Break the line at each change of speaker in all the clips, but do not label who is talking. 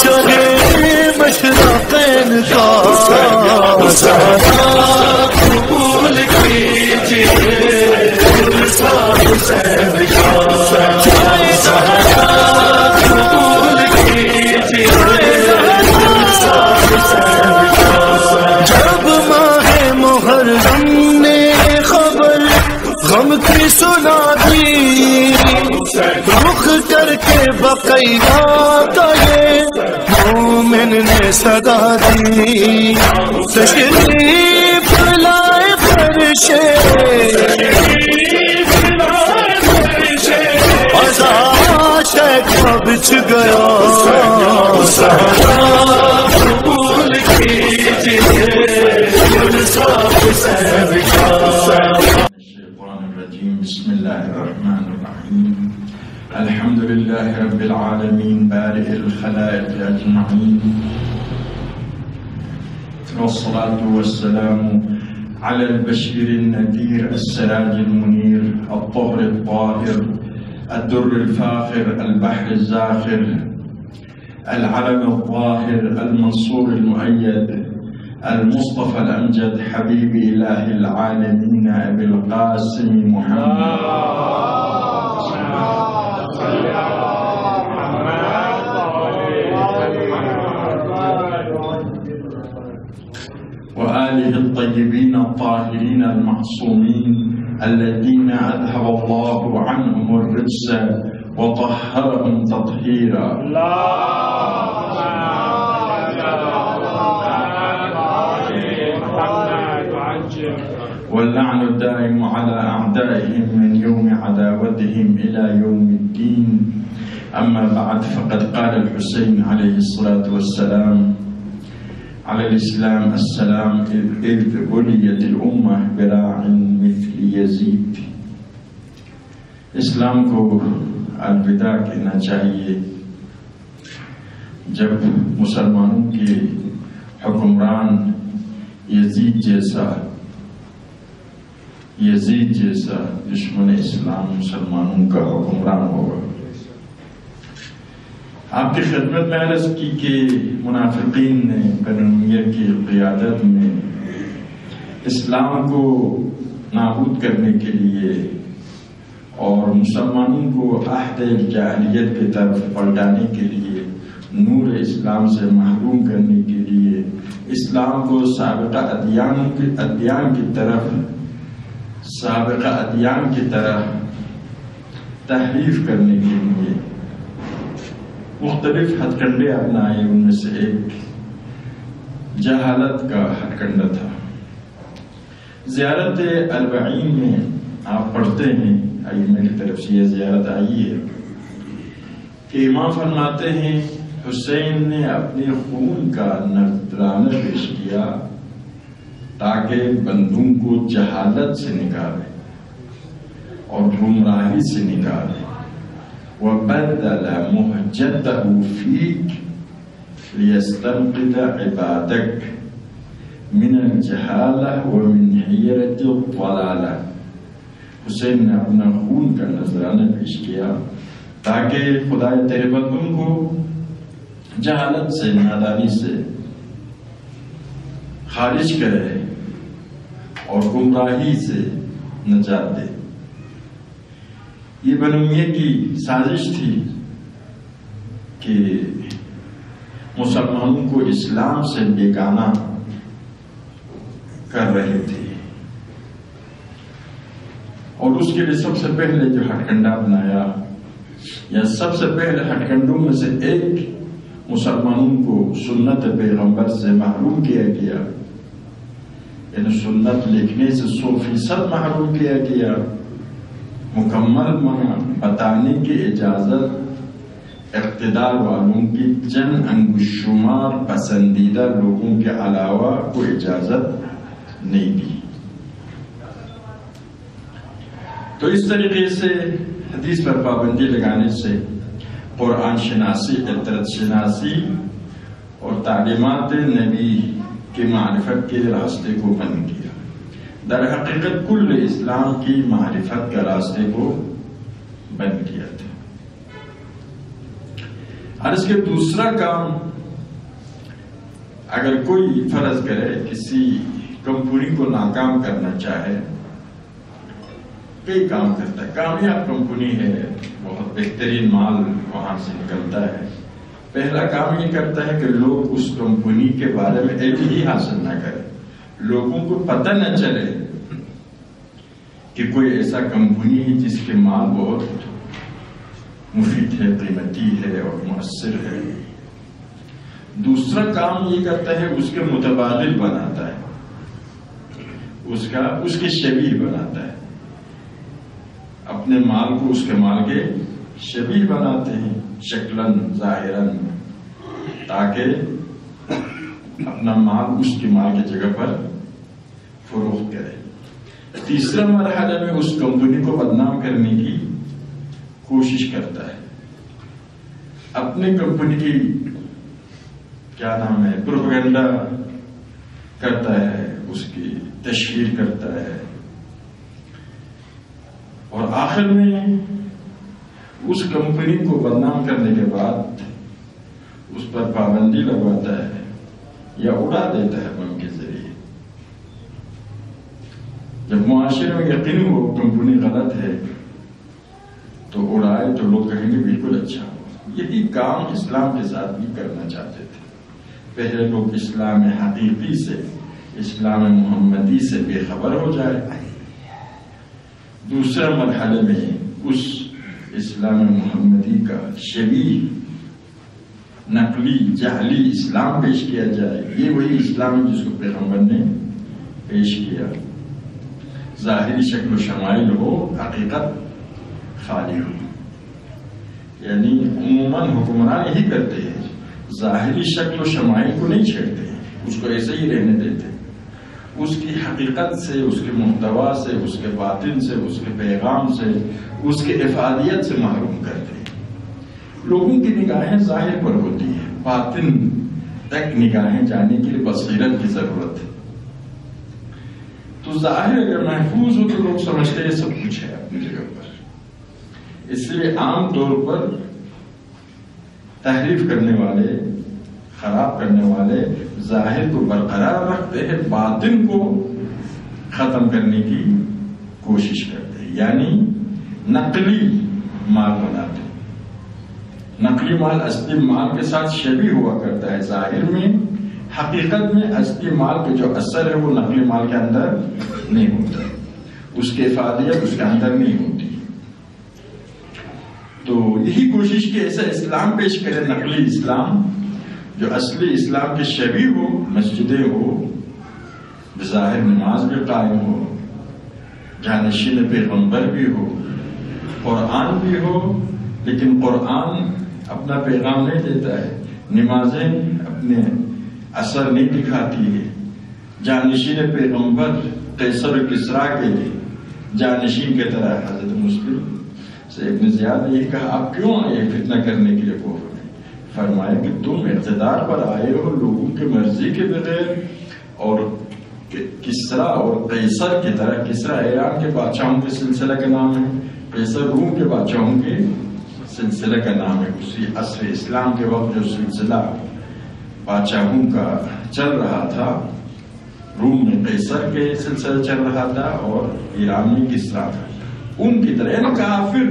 شہے مشرقین کا قبول کیجیے حسین کا قبول کیجیے جب ماہ محرم نے خبر غم کی سنا دی رخ کر کے بقیہ کا یہ مومن نے صدا دی تشریف لائے فرشے کا بچھ گیا قبول کیجیے
الشیطان الرجیم بسم اللہ الرحمن الرحیم الحمد للہ رب العالمین بارئ الخلائق اجمعین والصلاة والسلام على البشير النذير السراج المنير الطهر الطاهر الدر الفاخر البحر الزاخر العلم الظاهر المنصور المؤيد المصطفى الأمجد حبيب إله العالمين أبي القاسم محمد وآله الطيبين الطاهرين المعصومين الذين أذهب الله عنهم الرجس وطهرهم تطهيرا واللعن الدائم على أعدائهم من يوم عداوتهم إلى يوم الدين أما بعد فقد قال الحسين عليه الصلاة والسلام على الإسلام السلام إذ بليت الأمة براع مثل يزيد اسلام کو الوداع کہنا چاہیے جب مسلمانوں کے حکمران یزید جیسا دشمن اسلام مسلمانوں کا حکمران ہوگا۔ آپ کی خدمت میں عرض کی کہ منافقین نے بنو امیہ کی قیادت میں اسلام کو نابود کرنے کے لیے اور مسلمانوں کو عہد جاہلیت کی طرف پلٹانے کے لیے نور اسلام سے محروم کرنے کے لیے اسلام کو سابقہ ادیان کی طرف تحریف کرنے کے لیے مختلف ہتھ کنڈے اپنائے۔ ان میں سے ایک جہالت کا ہتھ کنڈا تھا۔ زیارت البعین میں آپ پڑھتے ہیں، ائمہ کی طرف سے یہ زیارت آئی ہے کہ امام فرماتے ہیں حسین نے اپنے خون کا نذرانہ پیش کیا تاکہ بندوں کو جہالت سے نکالے اور گمراہی سے نکالے۔ وَبَدَّلَ مُحْجَتَهُ فِيكَ لِيَسْتَنْقِذَ عِبَادَكَ مِنَ الْجَهَالَةِ وَمِنْ حِيَرَةِ الضَّلَالَةِ۔ حسین نے اپنا خون کا نذرانہ پیش کیا تاکہ خدا تیرے بندوں کو جہالت سے، نادانی سے خارج کرے اور گمراہی سے نجات دے۔ یہ بنو امیہ کی سازش تھی کہ مسلمانوں کو اسلام سے بیگانہ کر رہے تھے، اور اس کے لیے سب سے پہلے جو ہتھ کنڈا بنایا، یا سب سے پہلے ہتھ کنڈوں میں سے ایک مسلمانوں کو سنت پیغمبر سے محروم کیا گیا، یعنی سنت لکھنے سے 100% محروم کیا گیا۔ مکمل منع بتانے کی اجازت اقتدار والوں کی چند انگشت شمار پسندیدہ لوگوں کے علاوہ کوئی اجازت نہیں دی۔ تو اس طریقے سے حدیث پر پابندی لگانے سے قرآن شناسی، عطرت شناسی اور تعلیمات نبی کی معرفت کے راستے کو بند کیا۔ در حقیقت کل اسلام کی معرفت کا راستے کو بند کیا تھا۔ اور اس کے دوسرا کام اگر کوئی فرض کرے کسی کمپنی کو ناکام کرنا چاہے، کئی کام کرتا ہے، کامیاب کمپنی ہے، بہت بہترین مال وہاں سے نکلتا ہے، پہلا کام یہ کرتا ہے کہ لوگ اس کمپنی کے بارے میں علم ہی حاصل نہ کریں، لوگوں کو پتہ نہ چلے کہ کوئی ایسا کمپنی ہے جس کے مال بہت مفید ہے، قیمتی ہے اور مؤثر ہے۔ دوسرا کام یہ کرتا ہے اس کے متبادل بناتا ہے، اس کے شبیہ بناتا ہے، اپنے مال کو اس کے مال کے شبیہ بناتے ہیں، شکلاً ظاہراً، تاکہ اپنا مال اس کے مال کی جگہ پر فروخت کرے۔ تیسرا مرحلہ میں اس کمپنی کو بدنام کرنے کی کوشش کرتا ہے، اپنے کمپنی کی پروپیگنڈا کرتا ہے، اس کی تشہیر کرتا ہے، اور آخر میں اس کمپنی کو بدنام کرنے کے بعد اس پر پابندی لگواتا ہے یا اڑا دیتا ہے بم کے ذریعے۔ جب معاشرے میں یقین ہو کمپنی غلط ہے تو اڑائے تو لوگ کہیں گے بالکل اچھا ہو۔ یہی کام اسلام کے ساتھ بھی کرنا چاہتے تھے۔ پہلے لوگ اسلام حقیقی سے، اسلام محمدی سے بے خبر ہو جائے، دوسرے مرحلے میں اس اسلام محمدی کا شبیہ نقلی جعلی اسلام پیش کیا جائے۔ یہ وہی اسلام ہے جس کو پیغمبر نے پیش کیا، ظاہری شکل و شمائل ہو، حقیقت خالی ہو۔ یعنی عموماً حکمران یہی کرتے ہیں، ظاہری شکل و شمائل کو نہیں چھیڑتے ہیں، اس کو ایسے ہی رہنے دیتے ہیں، اس کی حقیقت سے، اس کے محتوا سے، اس کے باطن سے، اس کے پیغام سے، اس کے افادیت سے محروم کرتے ہیں۔ لوگوں کی نگاہیں ظاہر پر ہوتی ہیں، باطن تک نگاہیں جانے کے لیے بصیرت کی ضرورت ہے۔ تو ظاہر اگر محفوظ ہو تو لوگ سمجھتے ہیں سب کچھ ہے اپنی جگہ پر، اس لیے عام طور پر تحریف کرنے والے، خراب کرنے والے ظاہر کو برقرار رکھتے ہیں، باطن کو ختم کرنے کی کوشش کرتے ہیں، یعنی نقلی مال بناتے ہیں۔ نقلی مال اصلی مال کے ساتھ شبیہ ہوا کرتا ہے ظاہر میں، حقیقت میں اصلی مال کے جو اثر ہے وہ نقلی مال کے اندر نہیں ہوتا، اس کی افادیت اس کے اندر نہیں ہوتی۔ تو یہی کوشش کہ ایسا اسلام پیش کرے، نقلی اسلام جو اصلی اسلام کے شبیہ ہو، مسجدیں ہو، بظاہر نماز بھی قائم ہو، جانشین پیغمبر بھی ہو، قرآن بھی ہو، لیکن قرآن اپنا پیغام نہیں دیتا ہے، نمازیں اپنے اثر نہیں دکھاتی ہے، جانشین پیغمبر قیصر و کسریٰ کے جانشین کی طرح حضرت مسلم سے ابن زیاد نے یہ کہا، آپ کیوں آئے فتنہ کرنے کے لیے کوفہ میں؟ فرمایا کہ تم اقتدار پر آئے ہو لوگوں کی مرضی کے بغیر، اور کسریٰ اور قیصر کی طرح، کسریٰ ایران کے بادشاہوں کے سلسلہ کا نام ہے، قیصر روم کے بادشاہوں کے سلسلہ کا نام ہے۔ اسی عصر اسلام کے وقت جو سلسلہ بادشاہوں کا چل رہا تھا، روم میں قیصر کے سلسلہ چل رہا تھا اور ایران میں کسریٰ تھا، ان کی طرح، یعنی کافر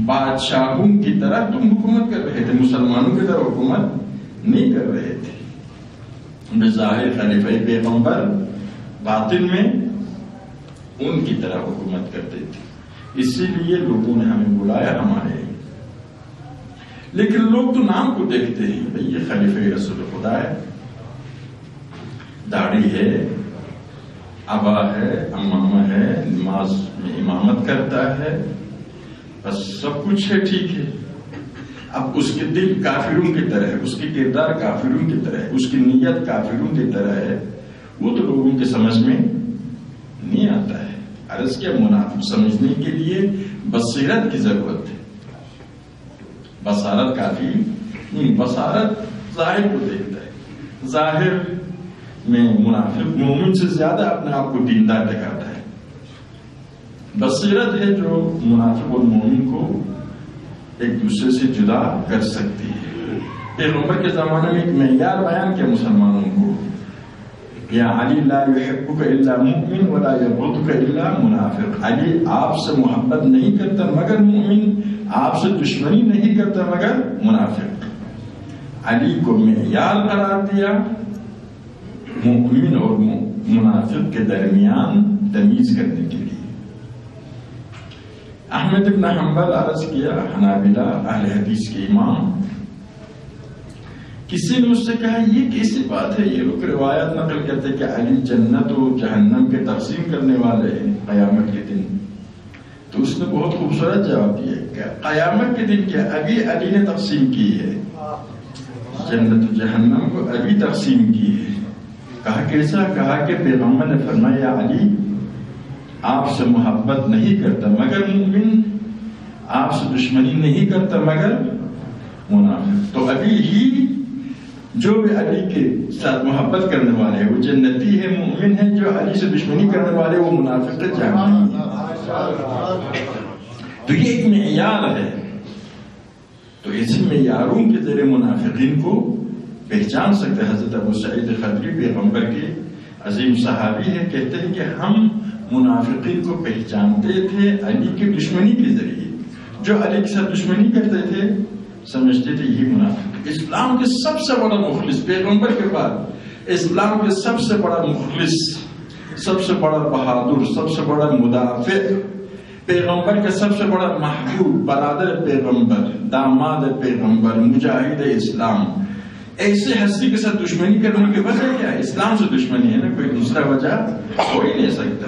بادشاہوں کی طرح تم حکومت کر رہے تھے، مسلمانوں کی طرح حکومت نہیں کر رہے تھے۔ بظاہر خلیفہ پیغمبر، باطن میں ان کی طرح حکومت کرتے تھے، اسی لیے لوگوں نے ہمیں بلایا ہمارے، لیکن لوگ تو نام کو دیکھتے ہیں، بھئی یہ خلیفہ رسول خدا ہے، داڑھی ہے، عبا ہے، امامہ ہے، نماز میں امامت کرتا ہے، بس سب کچھ ہے، ٹھیک ہے۔ اب اس کے دل کافروں کی طرح ہے، اس کی کردار کافروں کی طرح ہے، اس کی نیت کافروں کی طرح ہے، وہ تو لوگوں کے سمجھ میں نہیں آتا ہے۔ عرض کیا، منافق سمجھنے کے لیے بصیرت کی ضرورت ہے، بصارت کافی نہیں۔ بصارت ظاہر کو دیکھتا ہے، ظاہر میں منافق مومن سے زیادہ اپنے آپ کو دیندار دکھاتا ہے، بصیرت ہے جو منافق اور مومن کو ایک دوسرے سے جدا کر سکتی ہے۔ پیغمبر کے زمانے میں ایک معیار بیان کیا مسلمانوں کو، یا علی لا یحبک الا مؤمن ولا یبغضک الا منافق، علی آپ سے محبت نہیں کرتا مگر مومن، آپ سے دشمنی نہیں کرتا مگر منافق۔ علی کو معیار قرار دیا مومن اور منافق کے درمیان تمیز کرنے کے لیے۔ احمد بن حنبل عرض کیا، حنابلہ اہل حدیث کے امام، کسی نے مجھ سے کہا یہ کیسی بات ہے، یہ لوگ روایت نقل کرتے کہ علی جنت و جہنم کے تقسیم کرنے والے ہیں قیامت کے دن۔ تو اس نے بہت خوبصورت جواب دیا کہ قیامت کے دن کیا ابھی علی نے تقسیم کی ہے، جنت و جہنم کو ابھی تقسیم کی ہے۔ کہا کیسا؟ کہا کہ پیغمبر نے فرمایا علی آپ سے محبت نہیں کرتا مگر مومن، آپ سے دشمنی نہیں کرتا مگر منافق۔ تو ابھی ہی جو بھی علی کے ساتھ محبت کرنے والے ہیں وہ جنتی ہے، مومن ہے، جو علی سے دشمنی کرنے والے وہ منافق جہنمی ہے۔ تو یہ ایک معیار ہے، تو اسی معیاروں کے ذریعے منافقین کو پہچان سکتے۔ حضرت ابو سعید خدری پیغمبر کے عظیم صحابی ہے، کہتے ہیں کہ ہم منافقین کو پہچانتے تھے علی کی دشمنی کے ذریعے، جو علی کے ساتھ دشمنی کرتے تھے سمجھتے تھے یہ منافق۔ اسلام کے سب سے بڑا مخلص پیغمبر کے بعد، اسلام کے سب سے بڑا مخلص، سب سے بڑا بہادر، سب سے بڑا مدافع، پیغمبر کے سب سے بڑا محبوب، برادر پیغمبر، داماد پیغمبر، مجاہد اسلام، ایسے ہستی کے ساتھ دشمنی کرنے کی وجہ کیا ہے؟ اسلام سے دشمنی ہے نا، کوئی دوسرا وجہ ہو ہی نہیں سکتا۔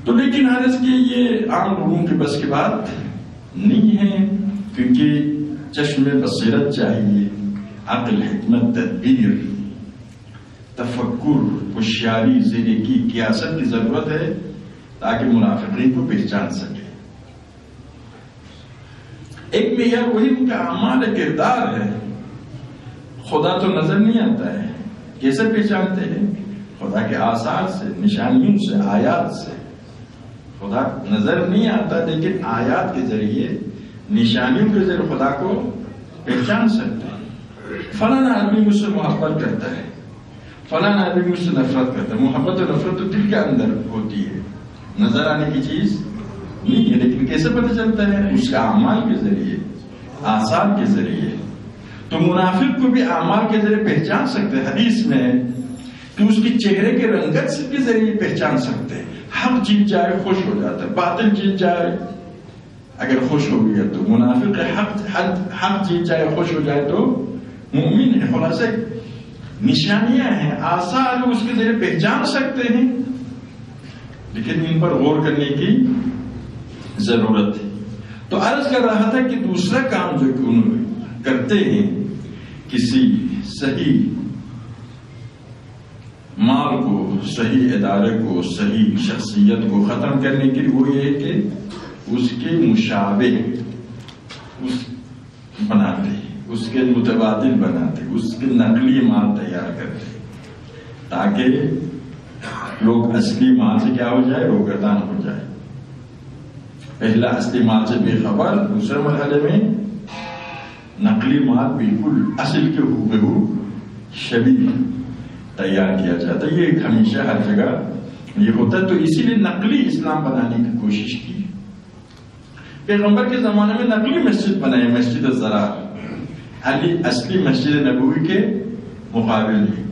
تو لیکن حضرت کی یہ عام لوگوں کے بس کی بات نہیں ہے، کیونکہ چشم بصیرت چاہیے، عقل، حکمت، تدبیر، تفکر، ہوشیاری، زیرے کی قیاست کی ضرورت ہے تاکہ منافقین کو پہچان سکے۔ ایک معیار وہی ان کا اعمال کردار ہے، خدا تو نظر نہیں آتا ہے، کیسے پہچانتے ہیں؟ خدا کے آثار سے، نشانیوں سے، آیات سے۔ خدا نظر نہیں آتا لیکن آیات کے ذریعے، نشانیوں کے ذریعے خدا کو پہچان سکتے ہیں۔ فلاں آدمی مجھ سے محبت کرتا ہے، فلاں آدمی مجھ سے نفرت کرتا ہے۔ محبت و نفرت تو دل کے اندر ہوتی ہے، نظر آنے کی چیز نہیں ہے، لیکن کیسے پتہ چلتا ہے؟ اس کے اعمال کے ذریعے، آثار کے ذریعے۔ تو منافق کو بھی اعمال کے ذریعے پہچان سکتے ہیں۔ حدیث میں کہ اس کی چہرے کے رنگت کے ذریعے پہچان سکتے ہیں۔ حق جیت جائے خوش ہو جاتا ہے، باطل جیت جائے اگر خوش ہو گیا تو منافق ہے، حق جیت جائے خوش ہو جائے تو مومن ہے۔ خلاصہ نشانیاں ہیں، آثار اس کے ذریعے پہچان سکتے ہیں، لیکن ان پر غور کرنے کی ضرورت ہے۔ تو عرض کر رہا تھا کہ دوسرا کام جو کہ انہوں کرتے ہیں کسی صحیح مال کو، صحیح ادارے کو، صحیح شخصیت کو ختم کرنے کے لیے، وہ یہ ہے کہ اس کے مشابہ بناتے، اس کے متبادل بناتے، اس کے نقلی مال تیار کرتے، تاکہ لوگ اصلی مال سے کیا ہو جائے؟ روگردان ہو جائے۔ پہلا اصلی مال سے بے خبر، دوسرے مرحلے میں نقلی مال بالکل اصل کے ہو شبیہ تیار کیا جاتا ہے۔ یہ ہمیشہ ہر جگہ یہ ہوتا ہے، تو اسی لیے نقلی اسلام بنانے کی کوشش کی۔ پیغمبر کے زمانے میں نقلی مسجد بنائے، مسجد الزرار، علی اصلی مسجد نبوی کے مقابل میں،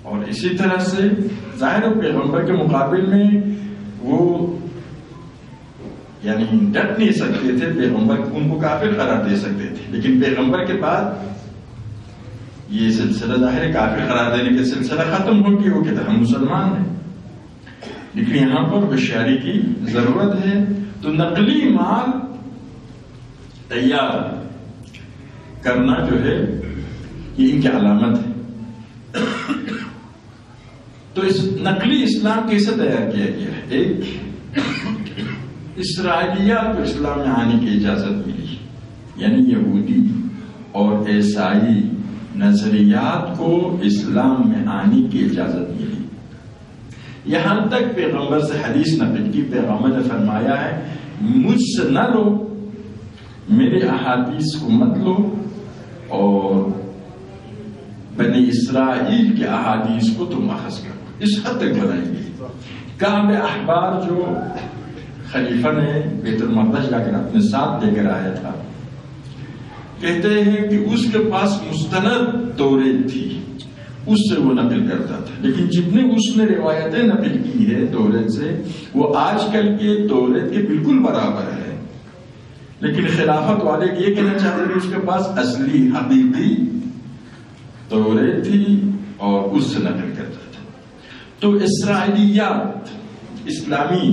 اور اسی طرح سے ظاہر پیغمبر کے مقابل میں وہ یعنی ڈٹ نہیں سکتے تھے، پیغمبر ان کو کافر قرار دے سکتے تھے، لیکن پیغمبر کے بعد یہ سلسلہ ظاہر کافر قرار دینے کا سلسلہ ختم ہو گیا، وہ کہتے ہم مسلمان ہیں۔ لیکن یہاں پر ہوشیاری کی ضرورت ہے، تو نقلی مال تیار کرنا جو ہے یہ ان کی علامت ہے۔ تو اس نقلی اسلام کیسے تیار کیا گیا ہے؟ ایک اسرائیلیات کو اسلام میں آنے کی اجازت ملی، یعنی یہودی اور عیسائی نظریات کو اسلام میں آنے کی اجازت ملی۔ یہاں تک پیغمبر سے حدیث نقل کی، پیغمبر نے فرمایا ہے مجھ سے نہ لو میرے احادیث کو مت لو اور بنی اسرائیل کے احادیث کو تم اخذ کرو. اس حد تک بنائیں گے. کعب احبار جو خلیفہ نے بیت المقدس جا کر اپنے ساتھ لے کر آیا تھا، کہتے ہیں کہ اس کے پاس مستند توریت تھی، اس سے وہ نقل کرتا تھا. لیکن جتنے اس نے روایتیں نقل کی ہے توریت سے، وہ آج کل کے توریت کے بالکل برابر ہے. لیکن خلافت والے یہ کہنا چاہتے ہیں کہ اس کے پاس اصلی حقیقی توریت تھی اور اس سے نقل کرتا تھا. تو اسرائیلیات اسلامی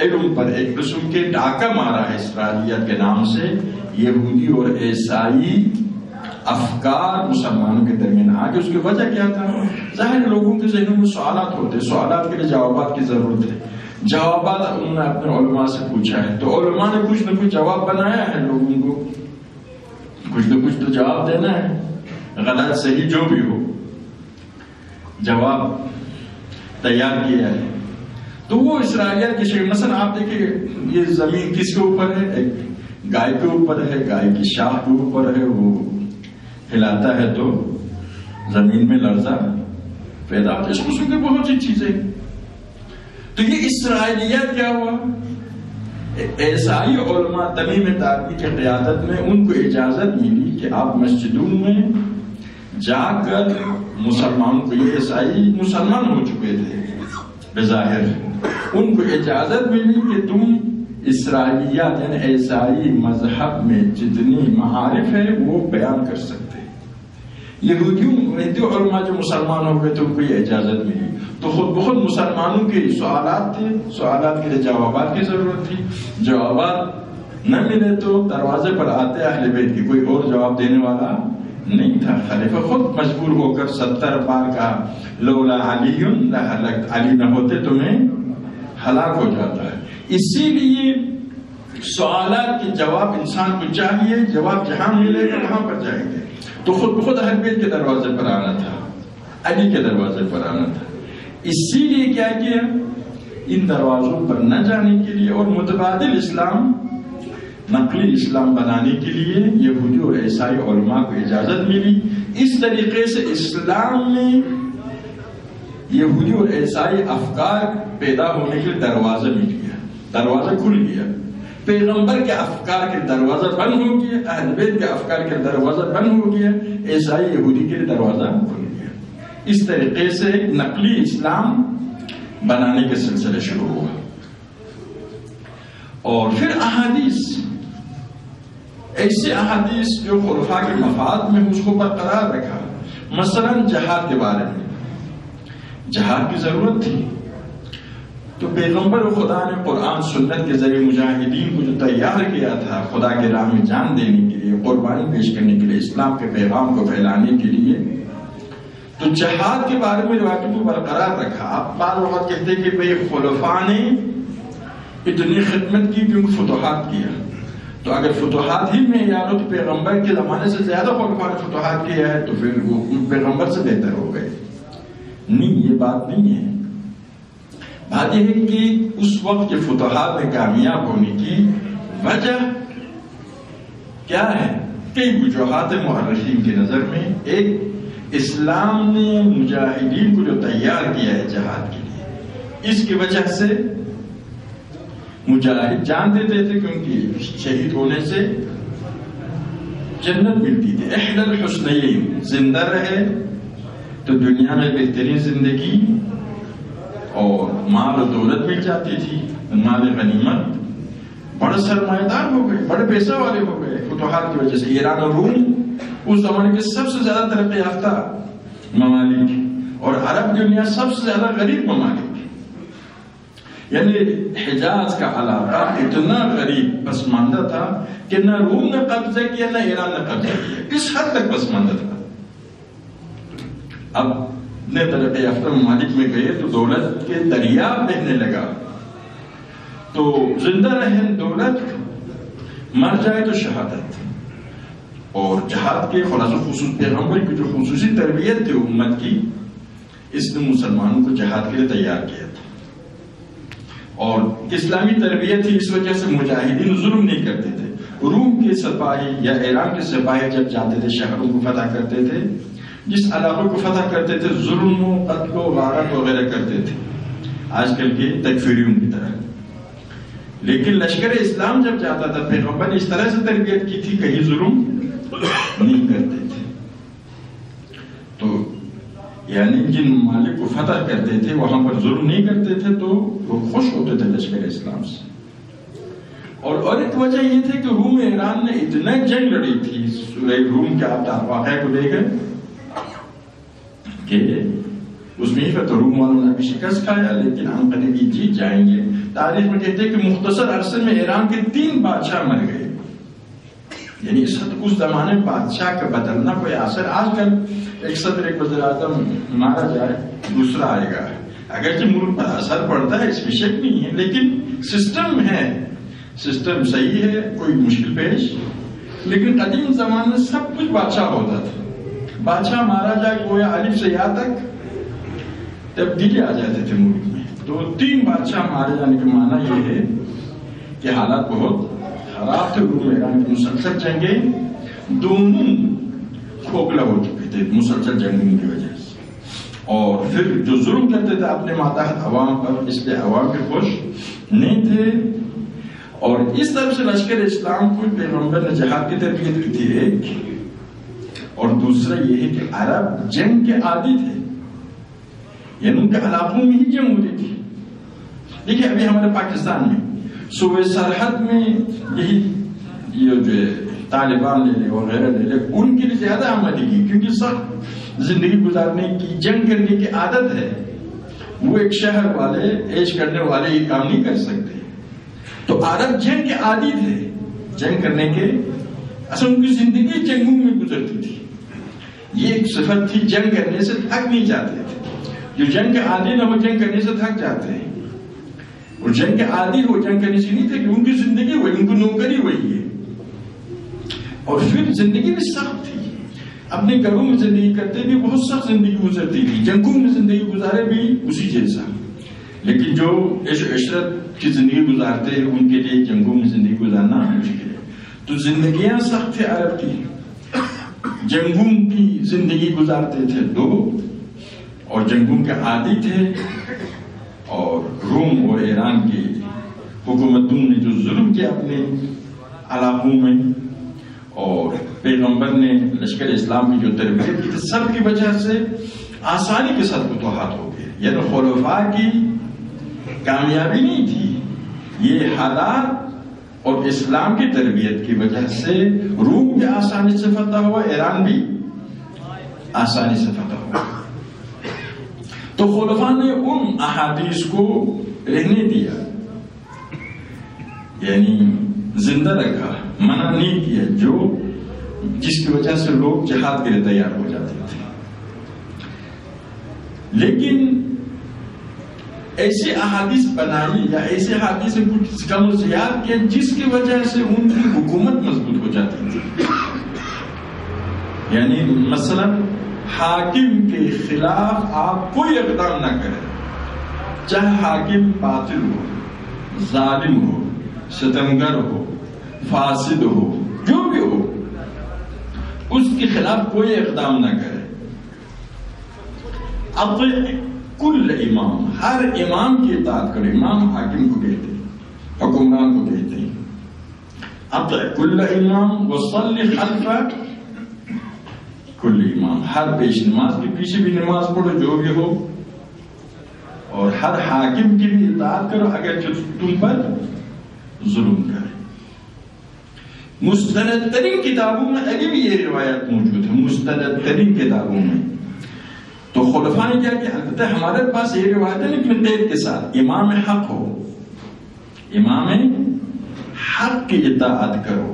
علم پر ایک قسم کے ڈاکہ مارا ہے اسرائیلیات کے نام سے. یہودی اور عیسائی افکار مسلمانوں کے درمیان آگے. اس کی وجہ کیا تھا؟ ظاہر لوگوں کے ذہنوں میں سوالات ہوتے، سوالات کے لیے جوابات کی ضرورت ہے. جوابات انہوں نے اپنے علماء سے پوچھا ہے، تو علماء نے کچھ نہ کچھ جواب بنایا ہے. لوگوں کو کچھ نہ کچھ تو جواب دینا ہے، غلط صحیح جو بھی ہو جواب تیار کیا ہے. تو وہ اسرائیلیات کی شکل، مثلا آپ دیکھیں یہ زمین کس کے اوپر ہے؟ ایک گائے کے اوپر ہے، گائے کی شاخ کے اوپر ہے، وہ ہلاتا ہے تو زمین میں لرزہ پیدا ہوتا ہے. اس قسم کی بہت سی چیزیں. تو یہ اسرائیلیات کیا ہوا؟ عیسائی علماء تمیم تارمی کی قیادت میں ان کو اجازت ملی کہ آپ مسجدوں میں جا کر مسلمانوں کو، یہ عیسائی مسلمان ہو چکے تھے بظاہر، ان کو اجازت ملی کہ تم اسرائیلیات یعنی عیسائی مذہب میں جتنی معارف ہے وہ بیان کر سکتے. یہودیوں علماء جو مسلمان ہو گئے تو ان کو یہ اجازت ملی. تو خود بخود مسلمانوں کے سوالات تھے، سوالات کے لیے جوابات کی ضرورت تھی. جوابات نہ ملے تو دروازے پر آتے اہل بیت کی، کوئی اور جواب دینے والا نہیں تھا. خلیفہ خود مجبور ہو کر 70 بار کہا لولا علی لہلکت، علی نہ ہوتے تمہیں ہلاک ہو جاتا ہے. اسی لیے سوالات کے جواب انسان کو چاہیے، جواب جہاں ملے گا وہاں پر جائیں گے. تو خود بخود اہل بیت کے دروازے پر آنا تھا، علی کے دروازے پر آنا تھا. اسی لیے کیا کیا؟ ان دروازوں پر نہ جانے کے لیے اور متبادل اسلام، نقلی اسلام بنانے کے لیے یہودی اور عیسائی علماء کو اجازت ملی. اس طریقے سے اسلام میں یہودی اور عیسائی افکار پیدا ہونے کے لیے دروازہ مل گیا، دروازہ کھل گیا. پیغمبر کے افکار کے دروازہ بند ہو گیا، اہل بیت کے افکار کے دروازہ بند ہو گیا، عیسائی یہودی کے لیے دروازہ کھل گیا. اس طریقے سے نقلی اسلام بنانے کے سلسلے شروع ہوا. اور پھر احادیث، ایسے احادیث جو خلفاء کے مفاد میں اس کو برقرار رکھا. مثلا جہاد کے بارے میں، جہاد کی ضرورت تھی تو پیغمبر خدا نے قرآن سنت کے ذریعے مجاہدین کو جو تیار کیا تھا خدا کے راہ میں جان دینے کے لیے، قربانی پیش کرنے کے لیے، اسلام کے پیغام کو پھیلانے کے لیے، تو جہاد کے بارے میں روایتوں کو برقرار رکھا. آپ بعض وقت کہتے کہ بھئی خلفاء نے اتنی خدمت کی کیونکہ فتوحات کیا. تو اگر فتوحات ہی میں یا تو پیغمبر کے زمانے سے زیادہ خلفاء نے فتوحات کیا ہے تو پھر وہ پیغمبر سے بہتر ہو گئے. نہیں، یہ بات نہیں ہے. بات یہ ہے کہ اس وقت کے فتوحات میں کامیاب ہونے کی وجہ کیا ہے؟ کئی وجوہات مؤرخین کی نظر میں. ایک، اسلام نے مجاہدین کو جو تیار کیا ہے جہاد کے لیے، اس کی وجہ سے مجاہد جان دیتے تھے کیونکہ شہید ہونے سے جنت ملتی تھی. احد الحسنین، زندہ رہے تو دنیا میں بہترین زندگی اور مال و دولت مل جاتی تھی، مال غنیمت. بڑے سرمایہ دار ہو گئے، بڑے پیسہ والے ہو گئے فتوحات کی وجہ سے. ایران اور روم اس زمانے کے سب سے زیادہ ترقی یافتہ ممالک، اور عرب دنیا سب سے زیادہ غریب ممالک. یعنی حجاز کا علاقہ اتنا غریب پسماندہ تھا کہ نہ روم نے قبضہ کیا نہ ایران نے قبضہ کیا. اس حد تک پسماندہ تھا. اب اتنے ترقی یافتہ ممالک میں گئے تو دولت کے دریا بہنے لگا. تو زندہ رہے دولت، مر جائے تو شہادت. اور جہاد کے خلاصہ خصوص پیغمبر کی جو خصوصی تربیت تھی امت کی، اس نے مسلمانوں کو جہاد کے لیے تیار کیا تھا. اور اسلامی تربیت تھی، اس وجہ سے مجاہدین ظلم نہیں کرتے تھے. روم کے سپاہی یا ایران کے سپاہی جب جاتے تھے شہروں کو فتح کرتے تھے، جس علاقوں کو فتح کرتے تھے ظلم و قتل و غارت وغیرہ کرتے تھے آج کل کے تکفیریوں کی طرح. لیکن لشکر اسلام جب جاتا تھا پیغمبر نے اس طرح سے تربیت کی تھی کہیں ظلم نہیں کرتے تھے. تو یعنی جن ممالک کو فتح کرتے تھے وہاں پر ظلم نہیں کرتے تھے تو وہ خوش ہوتے تھے لشکر اسلام سے. اور ایک وجہ یہ تھی کہ روم ایران نے اتنا جنگ لڑی تھی. سورہ روم کے آپ واقعہ کو دیکھیں کہ اس میں تو روم والوں نے بھی شکست کھایا لیکن ہم قریب جیت جائیں گے. تاریخ میں کہتے ہیں کہ مختصر عرصے میں ایران کے 3 بادشاہ مر گئے. یعنی اس زمانے میں بادشاہ کا بدلنا کوئی اثر. آج کل ایک صدر ایک وزیر اعظم مارا جائے دوسرا آئے گا، اگرچہ ملک پر اثر پڑتا ہے اس میں شک نہیں ہے، لیکن سسٹم ہے، سسٹم صحیح ہے، کوئی مشکل پیش. لیکن قدیم زمانے میں سب کچھ بادشاہ ہوتا تھا. بادشاہ مارا جائے گویا الف سے یا تک تبدیلی آ جاتے تھے ملک میں. تو 3 بادشاہ مارے جانے کا معنی یہ ہے کہ حالات بہت خراب تھے. روم ایران کی مسلسل جنگیں دونوں کھوکھلا ہو چکے تھے مسلسل جنگوں کی وجہ سے. اور پھر جو ظلم کرتے تھے اپنے ماتحت عوام پر، اس لیے عوام کے خوش نہیں تھے. اور اس طرف سے لشکر اسلام کو پیغمبر نے جہاد کی تربیت کی تھی ایک، اور دوسرا یہ ہے کہ عرب جنگ کے عادی تھے، یعنی ان کے علاقوں میں ہی جنگ ہوتی تھی. دیکھیے ابھی ہمارے پاکستان میں صوبے سرحد میں یہی یہ جو طالبان لے لے وغیرہ لے لے ان کے لیے زیادہ آمدی کی، کیونکہ سخت زندگی گزارنے کی جنگ کرنے کی عادت ہے. وہ ایک شہر والے عیش کرنے والے یہ کام نہیں کر سکتے. تو عرب جنگ کے عادی تھے، جنگ کرنے کے، اصل ان کی زندگی جنگوں میں گزرتی تھی. یہ ایک صفت تھی، جنگ کرنے سے تھک نہیں جاتے تھے. جو جنگ کے عادی نہ ہو جنگ کرنے سے تھک جاتے ہیں، اور جنگ کے عادی ہو جنگ کرنے سے نہیں تھے کہ ان کی زندگی وہی، ان کو نوکری وہی ہے. اور پھر زندگی بھی سخت تھی. اپنے گھروں میں زندگی کرتے بھی بہت سخت زندگی گزرتی تھی، جنگوں میں زندگی گزارے بھی اسی جیسا. لیکن جو عیش و عشرت کی زندگی گزارتے ہیں ان کے لیے جنگوں میں زندگی گزارنا مشکل ہے. تو زندگیاں سخت تھے عرب کی، جنگوں کی زندگی گزارتے تھے لوگ، اور جنگوں کے عادی تھے. اور روم اور ایران کی حکومتوں نے جو ظلم کیا اپنے علاقوں میں، اور پیغمبر نے لشکر اسلام کی جو تربیت کی، سب کی وجہ سے آسانی کے ساتھ فتوحات ہو گئے. یعنی خلفاء کی کامیابی نہیں تھی، یہ حالات اور اسلام کی تربیت کی وجہ سے روم بھی آسانی سے فتح ہوا، ایران بھی آسانی سے فتح ہوا. تو خلفاء نے ان احادیث کو رہنے دیا، یعنی زندہ رکھا، منع نہیں کیا، جس کی وجہ سے لوگ جہاد کے لیے تیار ہو جاتے تھے. لیکن ایسی احادیث بنائی یا ایسی احادیث میں کچھ کم و زیادہ کیا جس کی وجہ سے ان کی حکومت مضبوط ہو جاتی تھی. یعنی مثلا حاکم کے خلاف آپ کوئی اقدام نہ کریں، چاہے حاکم باطل ہو، ظالم ہو، ستمگر ہو، فاسد ہو، جو بھی ہو، اس کے خلاف کوئی اقدام نہ کرے. اطیع کل امام، ہر امام کی اطاعت کرے. امام حاکم کو کہتے ہیں، حکمران کو کہتے ہیں. اطیع کل امام وصلی خلف کل امام، ہر پیش نماز کے پیچھے بھی نماز پڑھو جو بھی ہو، اور ہر حاکم کی بھی اطاعت کرو اگر تم پر ظلم کرے. مستند ترین کتابوں میں ابھی بھی یہ روایت موجود ہے، مستند ترین کتابوں میں. تو خلفاء نے کیا کہ البتہ ہمارے پاس یہ روایت ہے لیکن قید کے ساتھ، امام حق ہو، امام حق کی اطاعت کرو.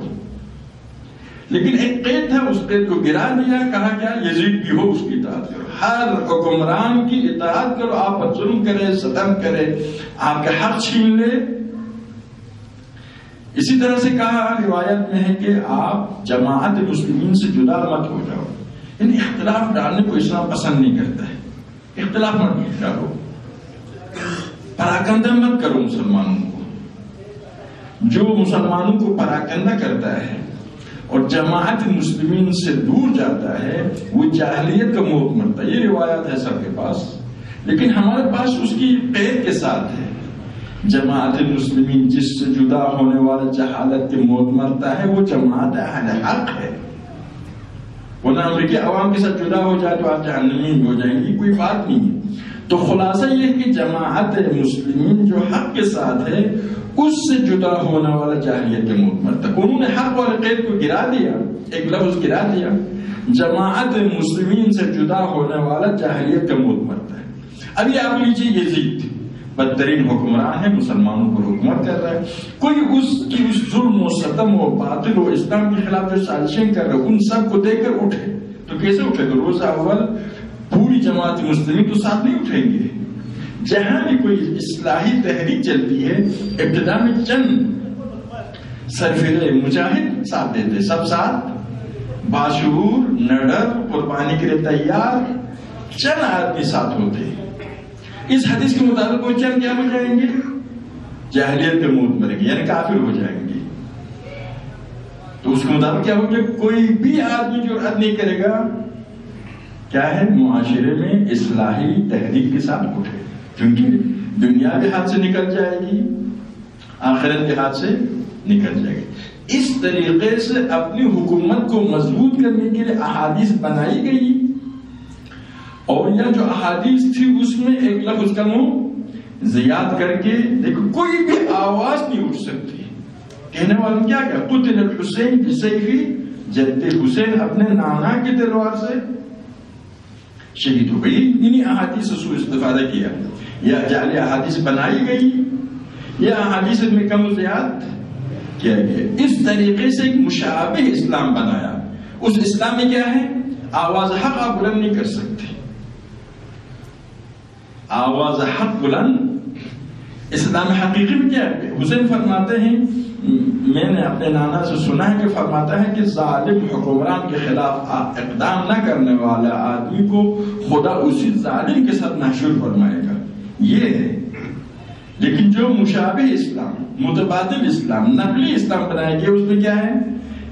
لیکن ایک قید تھا، اس قید کو گرا دیا، کہا کیا یزید بھی ہو اس کی اطاعت کرو، ہر حکمران کی اطاعت کرو. آپ پر ظلم کرے، ستم کرے، آپ کا حق چھین لے. اسی طرح سے کہا روایت میں ہے کہ آپ جماعت مسلمین سے جدا مت ہو جاؤ. یعنی اختلاف ڈالنے کو اسلام پسند نہیں کرتا ہے. اختلاف مت ڈالو، پراکندا مت کرو مسلمانوں کو. جو مسلمانوں کو پراکندہ کرتا ہے اور جماعت مسلمین سے دور جاتا ہے وہ جاہلیت کا موت مرتا ہے. یہ روایات ہے سب کے پاس، لیکن ہمارے پاس اس کی قید کے ساتھ ہے. جماعت مسلمین جس سے جدا ہونے والا جہالت کے موت مرتا ہے وہ جماعت اہل حق ہے. ورنہ امریکی عوام کے ساتھ جدا ہو جائے تو آپ جہنمی ہو جائیں گی، کوئی بات نہیں ہے. تو خلاصہ یہ ہے کہ جماعت مسلمین جو حق کے ساتھ ہے اس سے جدا ہونے والا جاہلیت کے موت مرتا ہے. انہوں نے حق والے قید کو گرا دیا، ایک لفظ گرا دیا. جماعت مسلمین سے جدا ہونے والا جاہلیت کا موت مرتا ہے. ابھی آپ لیجیے یزید بدترین حکمران ہے، مسلمانوں کو حکومت کر رہا ہے. کوئی اس ظلم و ستم و باطل و اسلام کے خلاف جو سازشیں کر رہے ہیں ان سب کو دیکھ کر اٹھے تو کیسے اٹھے گا؟ روز اول پوری جماعت مسلمین تو ساتھ نہیں اٹھیں گے. جہاں بھی کوئی اصلاحی تحریک چلتی ہے ابتدا میں چند سرفرے مجاہد ساتھ دیتے، سب ساتھ باشعور نڈر قربانی کے لیے تیار چند آدمی ساتھ ہوتے. اس حدیث کے مطابق وہ چند کیا ہو جائیں گے؟ جاہلیت کے موت مریں گے، یعنی کافر ہو جائیں گے. تو اس کے مطابق کیا ہوگا؟ کوئی بھی آدمی جرأت نہیں کرے گا کیا ہے معاشرے میں اصلاحی تحریک کے ساتھ اٹھے، کیونکہ دنیا بھی ہاتھ سے نکل جائے گی، آخرت کے ہاتھ سے نکل جائے گی. اس طریقے سے اپنی حکومت کو مضبوط کرنے کے لیے احادیث بنائی گئی. اور یہ جو احادیث تھی اس میں ایک لفظ کم ہو زیاد کر کے دیکھو کوئی بھی آواز نہیں اٹھ سکتی. کہنے والوں کیا کہا؟ قتل الحسین بسیفی، جد حسین اپنے نانا کی تلوار سے شہید ہو گئی. انہی احادیث سے استفادہ کیا، یا جعلی احادیث بنائی گئی یا احادیث میں کم و زیاد کیا گیا. اس طریقے سے ایک مشابہ اسلام بنایا. اس اسلام میں کیا ہے؟ آواز حق آپ بلند نہیں کر سکتے. آواز حق بلند اسلام حقیقی میں کیا ہے؟ حسین فرماتے ہیں، میں نے اپنے نانا سے سنا ہے کہ فرماتا ہے کہ ظالم حکمران کے خلاف اقدام نہ کرنے والا آدمی کو خدا اسی ظالم کے ساتھ محشور فرمائے گا. یہ ہے. لیکن جو مشابہ اسلام، متبادل اسلام، نقلی اسلام بنایا گیا اس میں کیا ہے؟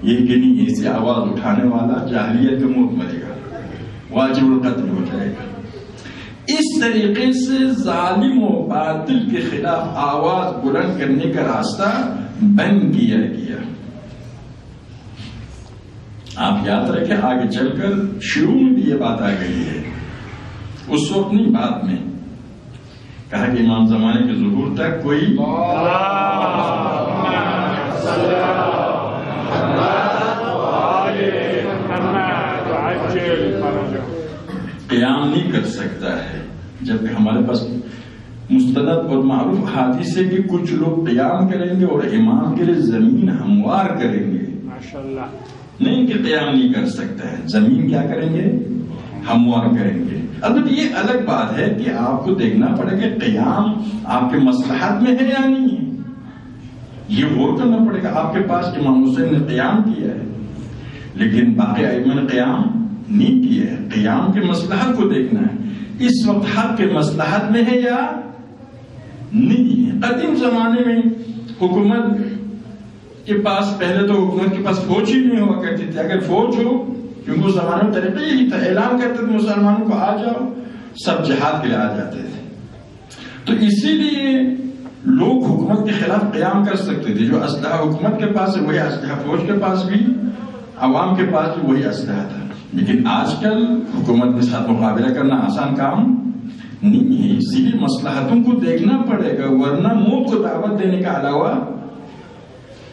یہ کہ نہیں ایسی آواز اٹھانے والا جاہلیت کا موت مرے گا، واجب القتل ہو جائے گا. اس طریقے سے ظالم و باطل کے خلاف آواز بلند کرنے کا راستہ بند کیا گیا. آپ یاد رکھیں آگے چل کر شروع میں بھی یہ بات آ گئی ہے، اس وقت نہیں بعد میں. کہا کہ امام زمانے کے ظہور تک کوئی قیام نہیں کر سکتا ہے. جبکہ ہمارے پاس مستند اور معروف حدیث ہے کہ کچھ لوگ قیام کریں گے اور امام کے لیے زمین ہموار کریں گے. نہیں کہ قیام نہیں کر سکتا ہے، زمین کیا کریں گے؟ ہموار کریں گے. البتہ یہ الگ بات ہے کہ آپ کو دیکھنا پڑے کہ قیام آپ کے مصلحت میں ہے یا نہیں ہے. یہ غور کرنا پڑے گا. آپ کے پاس امام حسین نے قیام کیا ہے لیکن باقی ائمہ نے قیام نہیں کیا ہے. قیام کے مصلحت کو دیکھنا ہے. اس وقت حق کے مصلحت میں ہے یا نہیں ہے. قدیم زمانے میں حکومت کے پاس، پہلے تو حکومت کے پاس فوج ہی نہیں ہوا کرتی تھی. اگر فوج ہو، کیونکہ اس زمانے میں طریقہ یہی تھا، اعلان کرتے تھے مسلمانوں کو آ جاؤ، سب جہاد کے لیے آ جاتے تھے. تو اسی لیے لوگ حکومت کے خلاف قیام کر سکتے تھے. جو اسلحہ حکومت کے پاس ہے وہی اسلحہ فوج کے پاس بھی، عوام کے پاس بھی وہی اسلحہ تھا. لیکن آج کل حکومت کے ساتھ مقابلہ کرنا آسان کام نہیں ہے. اسی لیے مصلحتوں کو دیکھنا پڑے گا، ورنہ موت کو دعوت دینے کا علاوہ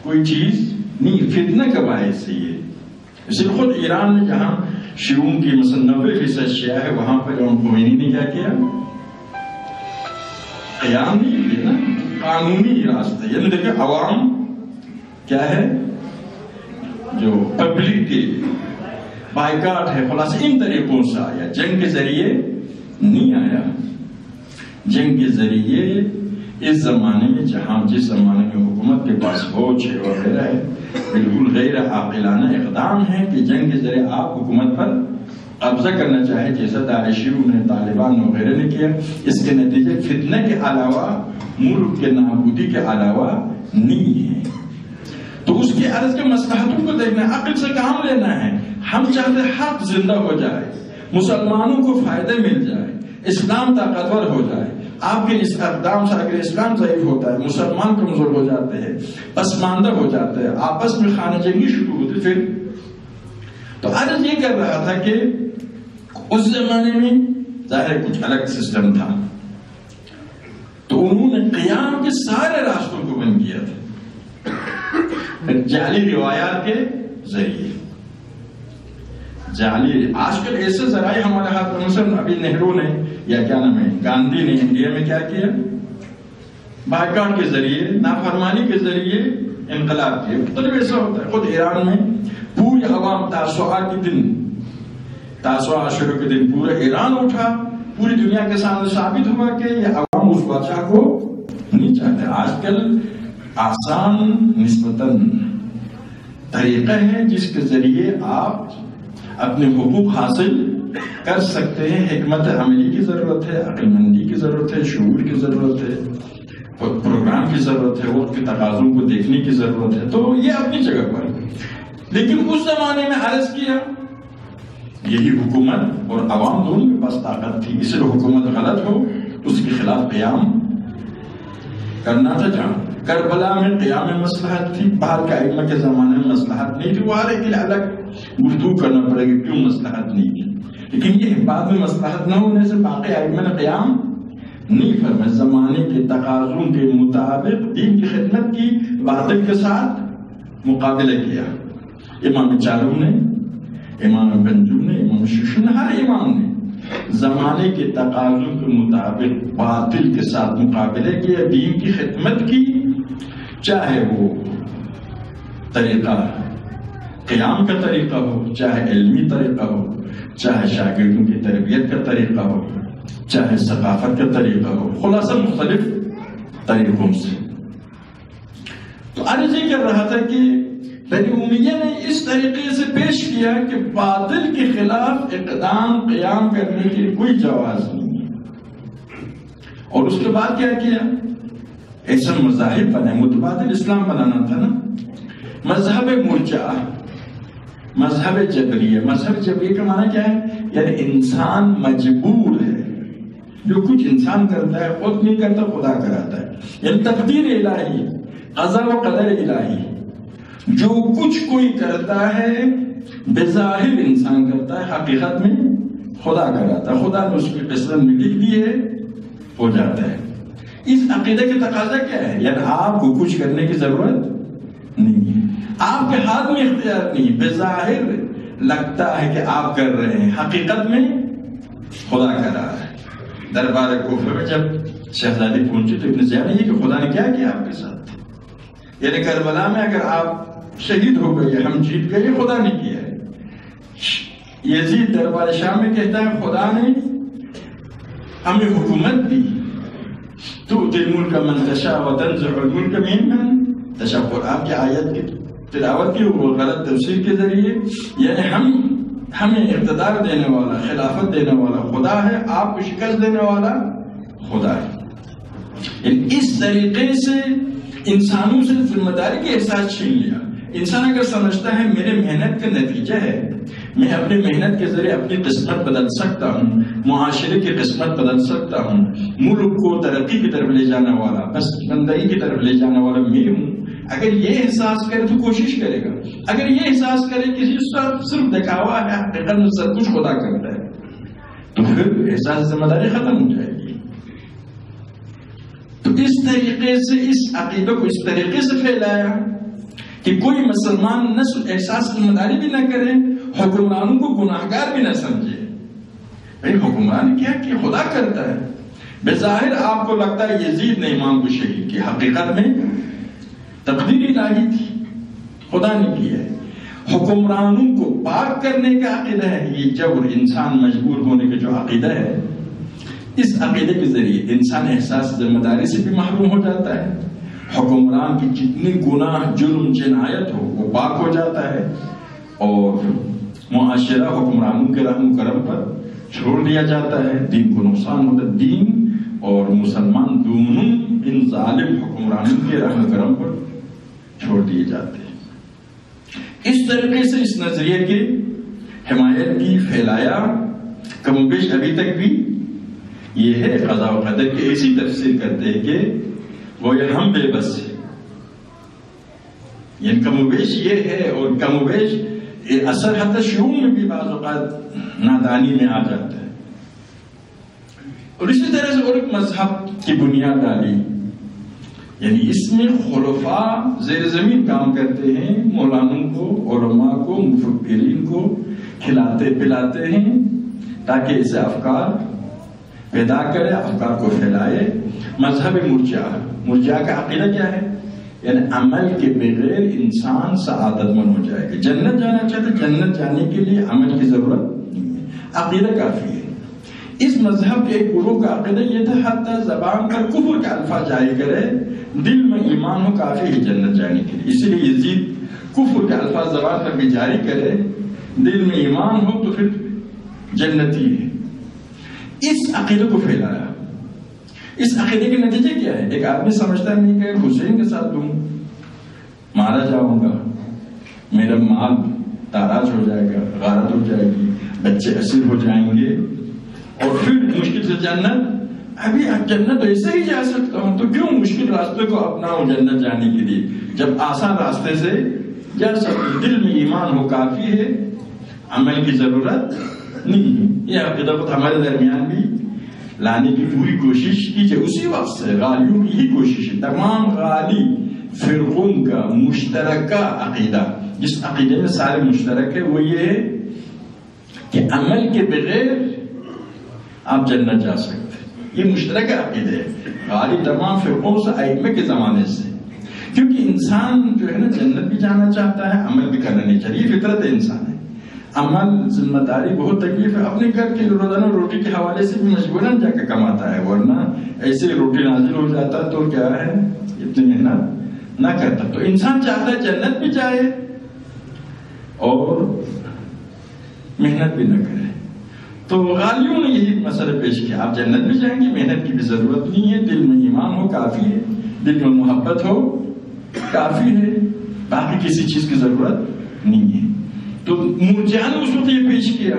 کوئی چیز نہیں. فتنہ کا باعث ہے یہ. اسی خود ایران میں جہاں شیعوں کی مثلا 90% شیعہ ہے، وہاں پر امام خمینی نے کیا کیا؟ قیام نہیں کیا نا، قانونی راستہ. یعنی دیکھیں عوام کیا ہے جو پبلک کے بائیکاٹ ہے، خلاص ان طریقوں سے آیا. جنگ کے ذریعے نہیں آیا. جنگ کے ذریعے اس زمانے میں جس زمانے میں حکومت کے پاس فوج ہے وغیرہ ہے، بالکل غیر عاقلانہ اقدام ہے کہ جنگ کے ذریعے آپ حکومت پر قبضہ کرنا چاہے، جیسا داعشیوں نے، طالبان وغیرہ نے کیا. اس کے نتیجے فتنہ کے علاوہ ملک کے نابودی کے علاوہ نہیں ہے۔ تو اس کے عرض کے مصلحتوں کو دیکھنا ہے، عقل سے کام لینا ہے۔ ہم چاہتے حق زندہ ہو جائے، مسلمانوں کو فائدے مل جائے، اسلام طاقتور ہو جائے۔ آپ کے اس اقدام سے اگر اسلام ضعیف ہوتا ہے، مسلمان کمزور ہو جاتے ہیں، پسماندہ ہو جاتے ہیں، آپس میں خانہ جنگی شروع ہوتی، پھر تو عرض یہ کر رہا تھا کہ اس زمانے میں ظاہر کچھ الگ سسٹم تھا، تو انہوں نے قیام کے سارے راستوں کو بند کیا تھا جعلی روایات کے ذریعے۔ جعلی آج کل ایسے ذرائع ہمارے ہاتھ میں، مثلا ابھی نہرو نے یا کیا نام ہے گاندھی نے انڈیا میں کیا کیا، بائیکاٹ کے ذریعے، نافرمانی کے ذریعے انقلاب کیا۔ مطلب ایسا ہوتا ہے، خود ایران میں پوری عوام تاسوعا کے دن، تاسوعا عاشورہ کے دن پورا ایران اٹھا، پوری دنیا کے سامنے ثابت ہوا کہ یہ عوام اس بادشاہ کو نہیں چاہتے۔ آج کل آسان نسبتاً طریقہ ہے جس کے ذریعے آپ اپنے حقوق حاصل کر سکتے ہیں۔ حکمت عملی کی ضرورت ہے، عقل مندی کی ضرورت ہے، شعور کی ضرورت ہے، پروگرام کی ضرورت ہے، وقت کے تقاضوں کو دیکھنے کی ضرورت ہے، تو یہ اپنی جگہ پر۔ لیکن اس زمانے میں عرض کیا یہی حکومت اور عوام دونوں کے پاس طاقت تھی، اس لیے حکومت غلط ہو تو اس کے خلاف قیام کرنا تھا۔ جہاں کربلا میں قیام مصلحت تھی، باہر کے ائمہ کے زمانے میں مصلحت نہیں تھی، وہ ہر ایک کے لیے الگ گفتگو کرنا پڑے گا کیوں مصلحت نہیں تھی۔ لیکن یہ بعد میں مصلحت نہ ہونے سے باقی ائمہ نے قیام نہیں فرمایا، زمانے کے تقاضوں کے مطابق دین کی خدمت کی، باطل کے ساتھ مقابلہ کیا۔ امام چاروں نے، امام بنجو نے، امام ششو نے، ہر امام نے زمانے کے تقاضوں کے مطابق باطل کے ساتھ مقابلہ کیا، دین کی خدمت کی، چاہے وہ طریقہ قیام کا طریقہ ہو، چاہے علمی طریقہ ہو، چاہے شاگردوں کی تربیت کا طریقہ ہو، چاہے ثقافت کا طریقہ ہو، خلاصہ مختلف طریقوں سے۔ تو عرض یہ کر رہا تھا کہ بنی امیہ نے اس طریقے سے پیش کیا کہ باطل کے خلاف اقدام قیام کرنے کی کوئی جواز نہیں ہے۔ اور اس کے بعد کیا کیا؟ ایسا مذاہب بنے، متبادل اسلام بنانا تھا نا۔ مذہب مرجعہ، مذہب جبریہ۔ مذہب جبریہ کا معنی کیا ہے؟ یعنی انسان مجبور ہے، جو کچھ انسان کرتا ہے خود نہیں کرتا، خدا کراتا ہے، یعنی تقدیر الہی، قضا و قدر الہی، جو کچھ کوئی کرتا ہے بظاہر انسان کرتا ہے، حقیقت میں خدا کراتا ہے، خدا نے اس کی قسمت میں لکھ دی ہے، ہو جاتا ہے۔ اس عقیدے کی تقاضا کیا ہے؟ یعنی آپ کو کچھ کرنے کی ضرورت نہیں ہے، آپ کے ہاتھ میں اختیار نہیں، بظاہر لگتا ہے کہ آپ کر رہے ہیں، حقیقت میں خدا کر رہا ہے۔ دربار کوفہ میں جب شہزادی پہنچی تو ابن زیاد نے یہ کہ خدا نے کیا کیا آپ کے ساتھ، یعنی کربلا میں اگر آپ شہید ہو گئے، ہم جیت گئے، خدا نے کیا ہے۔ یزید دربار شام میں کہتا ہے خدا نے ہمیں حکومت دی، تؤتی الملک من تشاء وتنزع الملک ممن تشاء۔ قرآن کی آیت کی تلاوت کی اور غلط تفسیر کے ذریعے، یعنی ہمیں اقتدار دینے والا، خلافت دینے والا خدا ہے، آپ کو شکست دینے والا خدا ہے۔ اس طریقے سے انسانوں سے ذمہ داری کے احساس چھین لیا۔ انسان اگر سمجھتا ہے میرے محنت کا نتیجہ ہے، میں اپنی محنت کے ذریعے اپنی قسمت بدل سکتا ہوں، معاشرے کی قسمت بدل سکتا ہوں، ملک کو ترقی کی طرف لے جانے والا، بس بندگی کی طرف لے جانے والا میں ہوں، اگر یہ احساس کرے تو کوشش کرے گا۔ اگر یہ احساس کرے کسی صرف دکھاوا ہے، حقیقت میں سب کچھ خدا کرتا ہے، تو پھر احساس ذمہ داری ختم ہو جائے گی۔ تو اس طریقے سے اس عقیدے کو اس طریقے سے پھیلایا کہ کوئی مسلمان نہ احساس ذمہ داری بھی نہ کرے، حکمرانوں کو گناہگار بھی نہ سمجھے۔ بھائی حکمران کیا کہ خدا کرتا ہے، بظاہر آپ کو لگتا ہے یزید نے امام کو شہید کیا، حقیقت میں تقدیر الہی تھی، خدا نے کیا ہے۔ حکمرانوں کو پاک کرنے کا عقیدہ ہے، یہ جبر، انسان مجبور ہونے کا جو عقیدہ ہے، اس عقیدے کے ذریعے انسان احساس ذمہ داری سے بھی محروم ہو جاتا ہے، حکمران کی جتنی گناہ جرم جنایت ہو وہ پاک ہو جاتا ہے، اور معاشرہ حکمرانوں کے رحم و کرم پر چھوڑ دیا جاتا ہے، دین کو نقصان ہوتا ہے۔ دین اور مسلمان دونوں ان ان ظالم حکمرانوں کے رحم کرم پر چھوڑ دیے جاتے ہیں۔ اس طریقے سے اس نظریے کی حمایت کی پھیلایا کم و بیش ابھی تک بھی یہ ہے قضاء و قدر کی ایسی تفسیر کرتے ہیں کہ وہ ہم بے بس ہیں، یعنی کم و بیش یہ ہے، اور کم و بیش اثر حتی شعور میں بھی بعض اوقات نادانی میں آ جاتا ہے۔ اور اسی طرح سے اور ایک مذہب کی بنیاد ڈالی، یعنی اس میں خلفاء زیر زمین کام کرتے ہیں، مولانوں کو، علماء کو، مفکرین کو کھلاتے پلاتے ہیں تاکہ اسے افکار پیدا کرے، افکار کو پھیلائے۔ مذہب مرجعہ کا عقیدہ کیا ہے؟ یعنی عمل کے بغیر انسان سعادت مند ہو جائے گا، جنت جانا چاہتے جنت جانے کے لیے عمل کی ضرورت نہیں ہے، عقیدہ کافی ہے۔ اس مذہب کے ایک گروہ کا عقیدہ یہ تھا حتی زبان پر کفر کے الفاظ جاری کرے، دل میں ایمان ہو کافی ہے جنت جانے کے لیے۔ اس لیے یزید کفر کے الفاظ زبان پر بھی جاری کرے، دل میں ایمان ہو تو پھر جنتی ہے۔ اس عقیدے کو پھیلایا۔ اس عقیدے کے نتیجے کیا ہے؟ ایک آدمی سمجھتا نہیں کہ حسین کے ساتھ تم مارا جاؤں گا، میرا مال تاراج ہو جائے گا، غارت ہو جائے گی، بچے اسیر ہو جائیں گے، اور پھر مشکل سے جنت، ابھی جنت ایسے ہی جا سکتا ہوں تو کیوں مشکل راستے کو اپناؤں جنت جانے کے لیے، جب آسان راستے سے جا سکتے۔ دل میں ایمان ہو کافی ہے، عمل کی ضرورت نہیں ہے۔ یہ عقیدہ خود ہمارے درمیان بھی لانے کی پوری کوشش کیجیے۔ اسی وقت سے غالیوں کی ہی کوشش ہے، تمام غالی فرقوں کا مشترکہ عقیدہ، جس عقیدے میں سارے مشترک ہے، وہ یہ ہے کہ عمل کے بغیر آپ جنت جا سکتے۔ یہ مشترکہ عقیدہ ہے غالی تمام فرقوں سے، ائمہ کے زمانے سے، کیونکہ انسان جو ہے نا جنت بھی جانا چاہتا ہے، عمل بھی کرنا نہیں چاہیے، یہ فطرت انسان ہے۔ عمل ذمہ داری بہت تکلیف ہے، اپنے گھر کے روزانہ روٹی کے حوالے سے بھی مجبوراً جا کے کماتا ہے، ورنہ ایسے روٹی نازل ہو جاتا تو کیا ہے اتنی محنت نہ کرتا۔ تو انسان چاہتا ہے جنت بھی جائے اور محنت بھی نہ کرے۔ تو غالیوں نے یہی مسئلہ پیش کیا، آپ جنت بھی جائیں گے، محنت کی بھی ضرورت نہیں ہے، دل میں ایمان ہو کافی ہے، دل میں محبت ہو کافی ہے، باقی کسی چیز کی ضرورت نہیں ہے۔ تو مرجعہ نے اس وقت یہ پیش کیا۔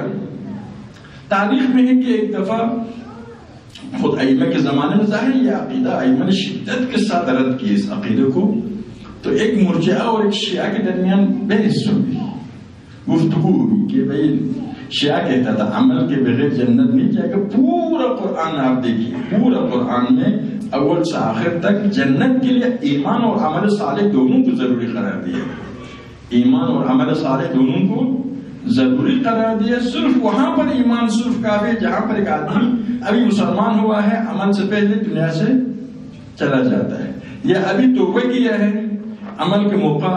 تاریخ میں ہے کہ ایک دفعہ خود ائمہ کے زمانے میں ظاہر یہ عقیدہ ائمہ نے شدت کے ساتھ رد کی اس عقیدے کو، تو ایک مرجعہ اور ایک شیعہ کے درمیان بحث ہوئی، گفتگو ہوئی کہ بھائی شیعہ کہتا تھا عمل کے بغیر جنت نہیں جائے گا۔ پورا قرآن آپ دیکھیے، پورا قرآن میں اول سے آخر تک جنت کے لیے ایمان اور عمل صالح دونوں کو ضروری قرار دیا، ایمان اور عمل صالح دونوں کو ضروری قرار دیا۔ صرف وہاں پر ایمان صرف کافی ہے جہاں پر ایک آدمی ابھی مسلمان ہوا ہے، عمل سے پہلے دنیا سے چلا جاتا ہے، یا ابھی توبہ کیا ہے، عمل کے موقع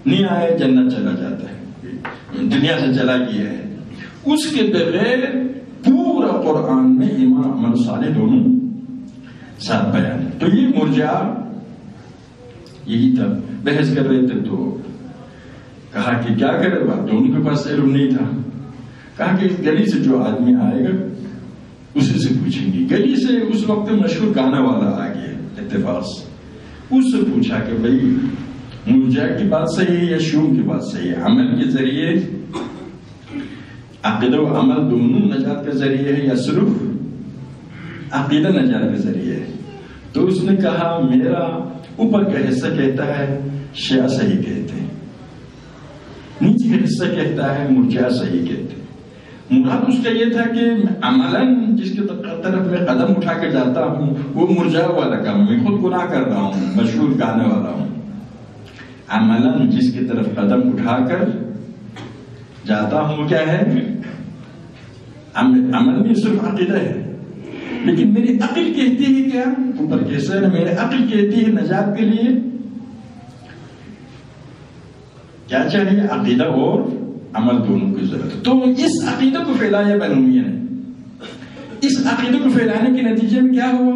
نہیں آئے، جنت چلا جاتا ہے، دنیا سے چلا گیا ہے۔ اس کے بغیر پورا قرآن میں ایمان عمل صالح دونوں ساتھ بیان ہے۔ تو یہ مرجعہ یہی تھا، بحث کر رہے تھے، تو کہا کہ کیا کرے بات، دونوں کے پاس علم نہیں تھا، کہا کہ اس گلی سے جو آدمی آئے گا اسی سے پوچھیں گے۔ گلی سے اس وقت مشہور گانا والا آ گیا اتفاق سے، اس سے پوچھا کہ بھائی مرجعہ کی بات صحیح ہے یا شیوعیوں کی بات صحیح ہے، عمل کے ذریعے عقیدہ و عمل دونوں نجات کے ذریعے ہے یا صرف عقیدہ نجات کے ذریعے ہے؟ تو اس نے کہا میرا اوپر کا حصہ کہتا ہے شیعہ صحیح کہتے ہیں، نیچے کا حصہ کہتا ہے مرجعہ صحیح کہتے ہیں۔ مراد اس کا یہ تھا کہ عملاً جس کی طرف میں قدم اٹھا کے جاتا ہوں وہ مرجعہ والا کام، میں خود گناہ کر رہا ہوں، مشہور گانے والا ہوں۔ عملاً جس کی طرف قدم اٹھا کر جاتا ہوں وہ کیا ہے؟ عمل بھی صرف عقیدہ ہے، لیکن میری عقل کہتی ہے کیا؟ اوپر کیسے ہے، میری عقل کہتی ہے نجات کے لیے کیا چاہیے؟ عقیدہ اور عمل دونوں کی ضرورت ہے۔ تو اس عقیدہ کو پھیلایا بنو امیہ نے۔ اس عقیدہ کو پھیلانے کے نتیجے میں کیا ہوا؟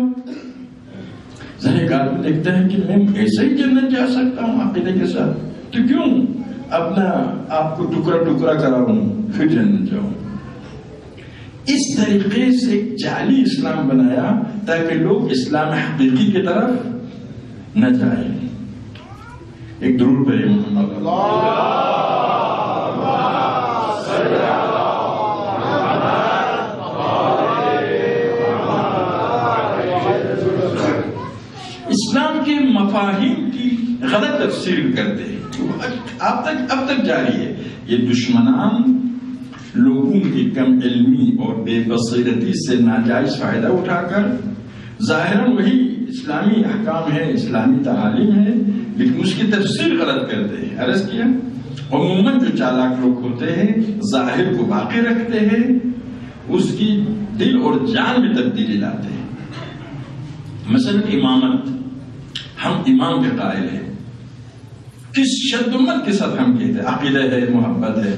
ذرا ایک آدمی دیکھتا ہے کہ میں ایسے ہی جنت جا سکتا ہوں عقیدے کے ساتھ، تو کیوں اپنا آپ کو ٹکڑا ٹکڑا کراؤں پھر جنت جاؤں؟ اس طریقے سے ایک جعلی اسلام بنایا تاکہ لوگ اسلام حقیقی کی طرف نہ جائیں. ایک درود پڑھیں محمد اسلام کے مفاہیم کی غلط تفسیر کرتے ہیں، اب تک جاری ہے. یہ دشمنان لوگوں کی کم علمی اور بے بصیرتی سے ناجائز فائدہ اٹھا کر ظاہراً وہی اسلامی احکام ہے، اسلامی تعالیم ہے، لیکن اس کی تفسیر غلط کرتے ہیں. عرض کیا عموماً جو چالاک لوگ ہوتے ہیں ظاہر کو باقی رکھتے ہیں، اس کی دل اور جان میں تبدیلی لاتے ہیں. مثلا امامت، ہم امام کے قائل ہیں، کس شدت کے ساتھ ہم کہتے ہیں عقیدہ ہے، محبت ہے،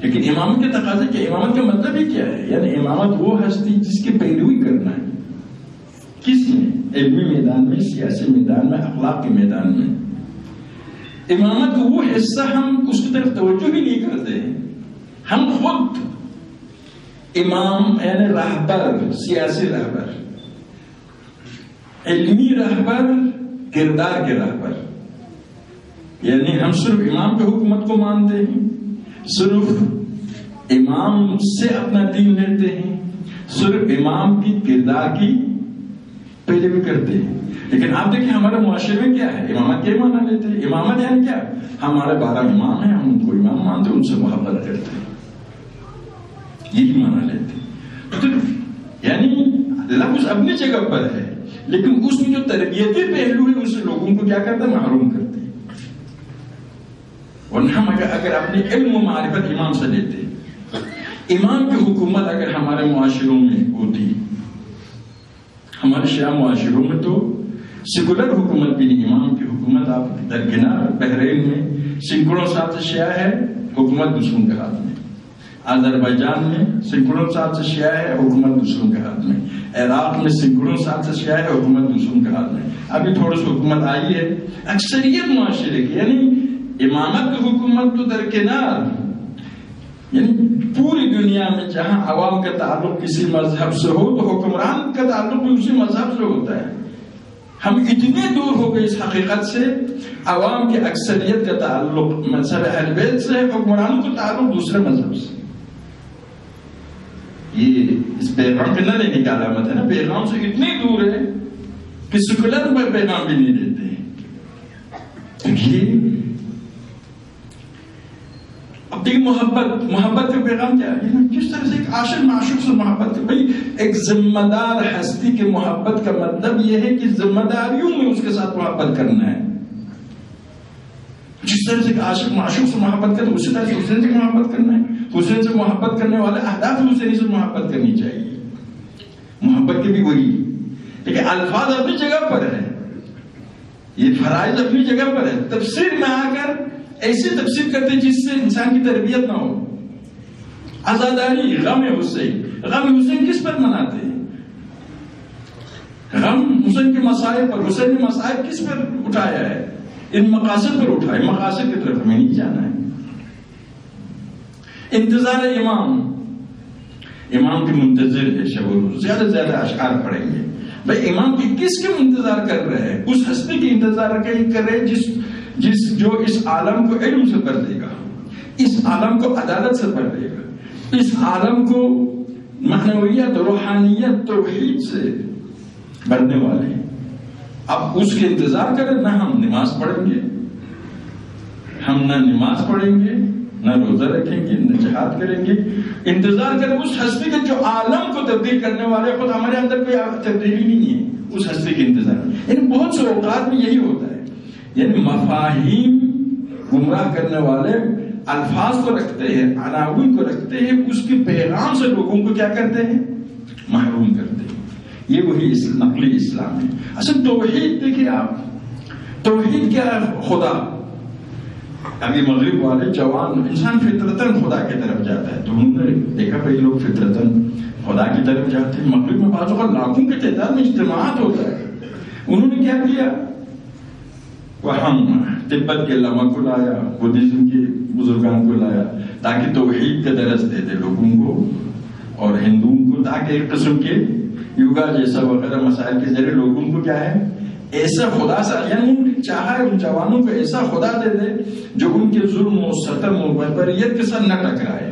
لیکن امامت کے تقاضے کیا؟ امامت کا مطلب ہی کیا ہے؟ یعنی امامت وہ ہستی جس کی پیروی کرنا ہے. کس میں؟ علمی میدان میں، سیاسی میدان میں، اخلاق کے میدان میں. امامت وہ حصہ ہم اس کی طرف توجہ ہی نہیں کرتے. ہم خود امام یعنی رہبر، سیاسی رہبر، علمی رہبر، کردار کے رہبر، یعنی ہم صرف امام کی حکومت کو مانتے ہیں، صرف امام سے اپنا دین لیتے ہیں، صرف امام کی کردار کی پیروی کرتے ہیں. لیکن آپ دیکھیں ہمارے معاشرے میں کیا ہے؟ امامت کیا مانا لیتے ہیں؟ امامت یعنی کیا؟ ہمارے 12 امام ہیں، ہم ان کو امام مانتے ہیں، ان سے محبت کرتے ہیں، یہی مانا لیتے ہیں. یعنی لفظ اپنی جگہ پر ہے، لیکن اس میں جو تربیتی پہلو ہے اسے لوگوں کو کیا کرتا ہے؟ محروم کرتے ہیں. ورنہ ہم اگر اپنے علم و معرفت امام سے لیتے، امام کی حکومت اگر ہمارے معاشروں میں ہوتی، ہمارے شیعہ معاشروں میں تو سیکولر حکومت بھی نہیں، امام کی حکومت آپ درکنار. بحرین میں سینکڑوں سال سے شیعہ ہے، حکومت دوسروں کے ہاتھ میں. آذربائیجان میں سینکڑوں سال سے شیعہ ہے، حکومت دوسروں کے ہاتھ میں. عراق میں سینکڑوں سال سے شیعہ ہے، حکومت دوسروں کے ہاتھ میں. ابھی تھوڑی سی حکومت آئی ہے. اکثریت معاشرے کی یعنی امامت کی حکومت تو درکنار، یعنی پوری دنیا میں جہاں عوام کا تعلق کسی مذہب سے ہو تو حکمران کا تعلق بھی اسی مذہب سے ہوتا ہے. ہم اتنے دور ہو گئے اس حقیقت سے، عوام کی اکثریت کا تعلق مذہب اہل بیت سے ہے، حکمرانوں کا تعلق دوسرے مذہب سے. یہ اس پیغام پہ نہ لینے کا علامت ہے نا. پیغام سے اتنی دور ہے کہ سیکولر پیغام بھی نہیں دیتے. اب دیکھیں محبت کا پیغام کیا ہے؟ کس طرح سے ایک عاشق معشوق سے محبت کر. بھائی ایک ذمہ دار ہستی کی محبت کا مطلب یہ ہے کہ ذمہ داریوں میں اس کے ساتھ محبت کرنا ہے. جس طرح سے ایک عاشق معشوق سے محبت کرنا، اسی طرح سے حسین سے محبت کرنا ہے. حسین سے محبت کرنے والے اہداف حسینی سے محبت کرنی چاہیے. محبت کے بھی وہی، لیکن الفاظ اپنی جگہ پر ہے، یہ فرائض اپنی جگہ پر ہے. تفسیر میں آ کر ایسی تفسیر کرتے جس سے انسان کی تربیت نہ ہو. عزاداری، غم حسین. غم حسین کس پر مناتے ہیں؟ غم حسین کے مسائل پر. حسین نے مسائل کس پر اٹھایا ہے؟ ان مقاصد پر اٹھائے. مقاصد کی طرف ہمیں نہیں جانا ہے. انتظار امام کی منتظر ہے شب و روز. زیادہ سے زیادہ اشعار پڑھیں گے. بھائی امام کی کس کے انتظار کر رہے ہیں؟ اس ہستی کی انتظار کر رہے جو اس عالم کو علم سے بھر دے گا، اس عالم کو عدالت سے بھر دے گا، اس عالم کو معنویت، روحانیت، توحید سے بھرنے والے ہیں. اب اس کے انتظار کریں. نہ ہم نماز پڑھیں گے، ہم نہ نماز پڑھیں گے، نہ روزہ رکھیں گے، نہ جہاد کریں گے. انتظار کریں اس ہستی کے جو عالم کو تبدیل کرنے والے. خود ہمارے اندر کوئی تبدیلی نہیں ہے، اس ہستی کے انتظار. یعنی بہت سے اوقات میں یہی ہوتا ہے، یعنی مفاہیم گمراہ کرنے والے الفاظ کو رکھتے ہیں، عناوین کو رکھتے ہیں، اس کے پیغام سے لوگوں کو کیا کرتے ہیں؟ محروم کرتے ہیں. یہ وہی نقلی اسلام ہے. اصل توحید دیکھیں آپ، توحید کیا ہے؟ خدا. ابھی مغرب والے جوان انسان فطرتاً خدا کی طرف جاتا ہے. تو انہوں نے دیکھا بھائی لوگ فطرتاً خدا کی طرف جاتے ہیں. مغرب میں بعض اوقات لاکھوں کی تعداد میں اجتماعات ہوتا ہے. انہوں نے کیا کیا؟ وہ ہم تبت کے علماء کو لایا، بدھزم کے بزرگان کو لایا تاکہ توحید کا درس دے دے لوگوں کو اور ہندوؤں کو، تاکہ ایک قسم کے یوگا جیسا وغیرہ مسائل کے ذریعے لوگوں کو کیا ہے ایسا خدا سا، یعنی ان کی چاہا ہے ان جوانوں کو ایسا خدا دے دے جو ان کے ظلم و ستم و بربریت کے ساتھ نہ ٹکرائے.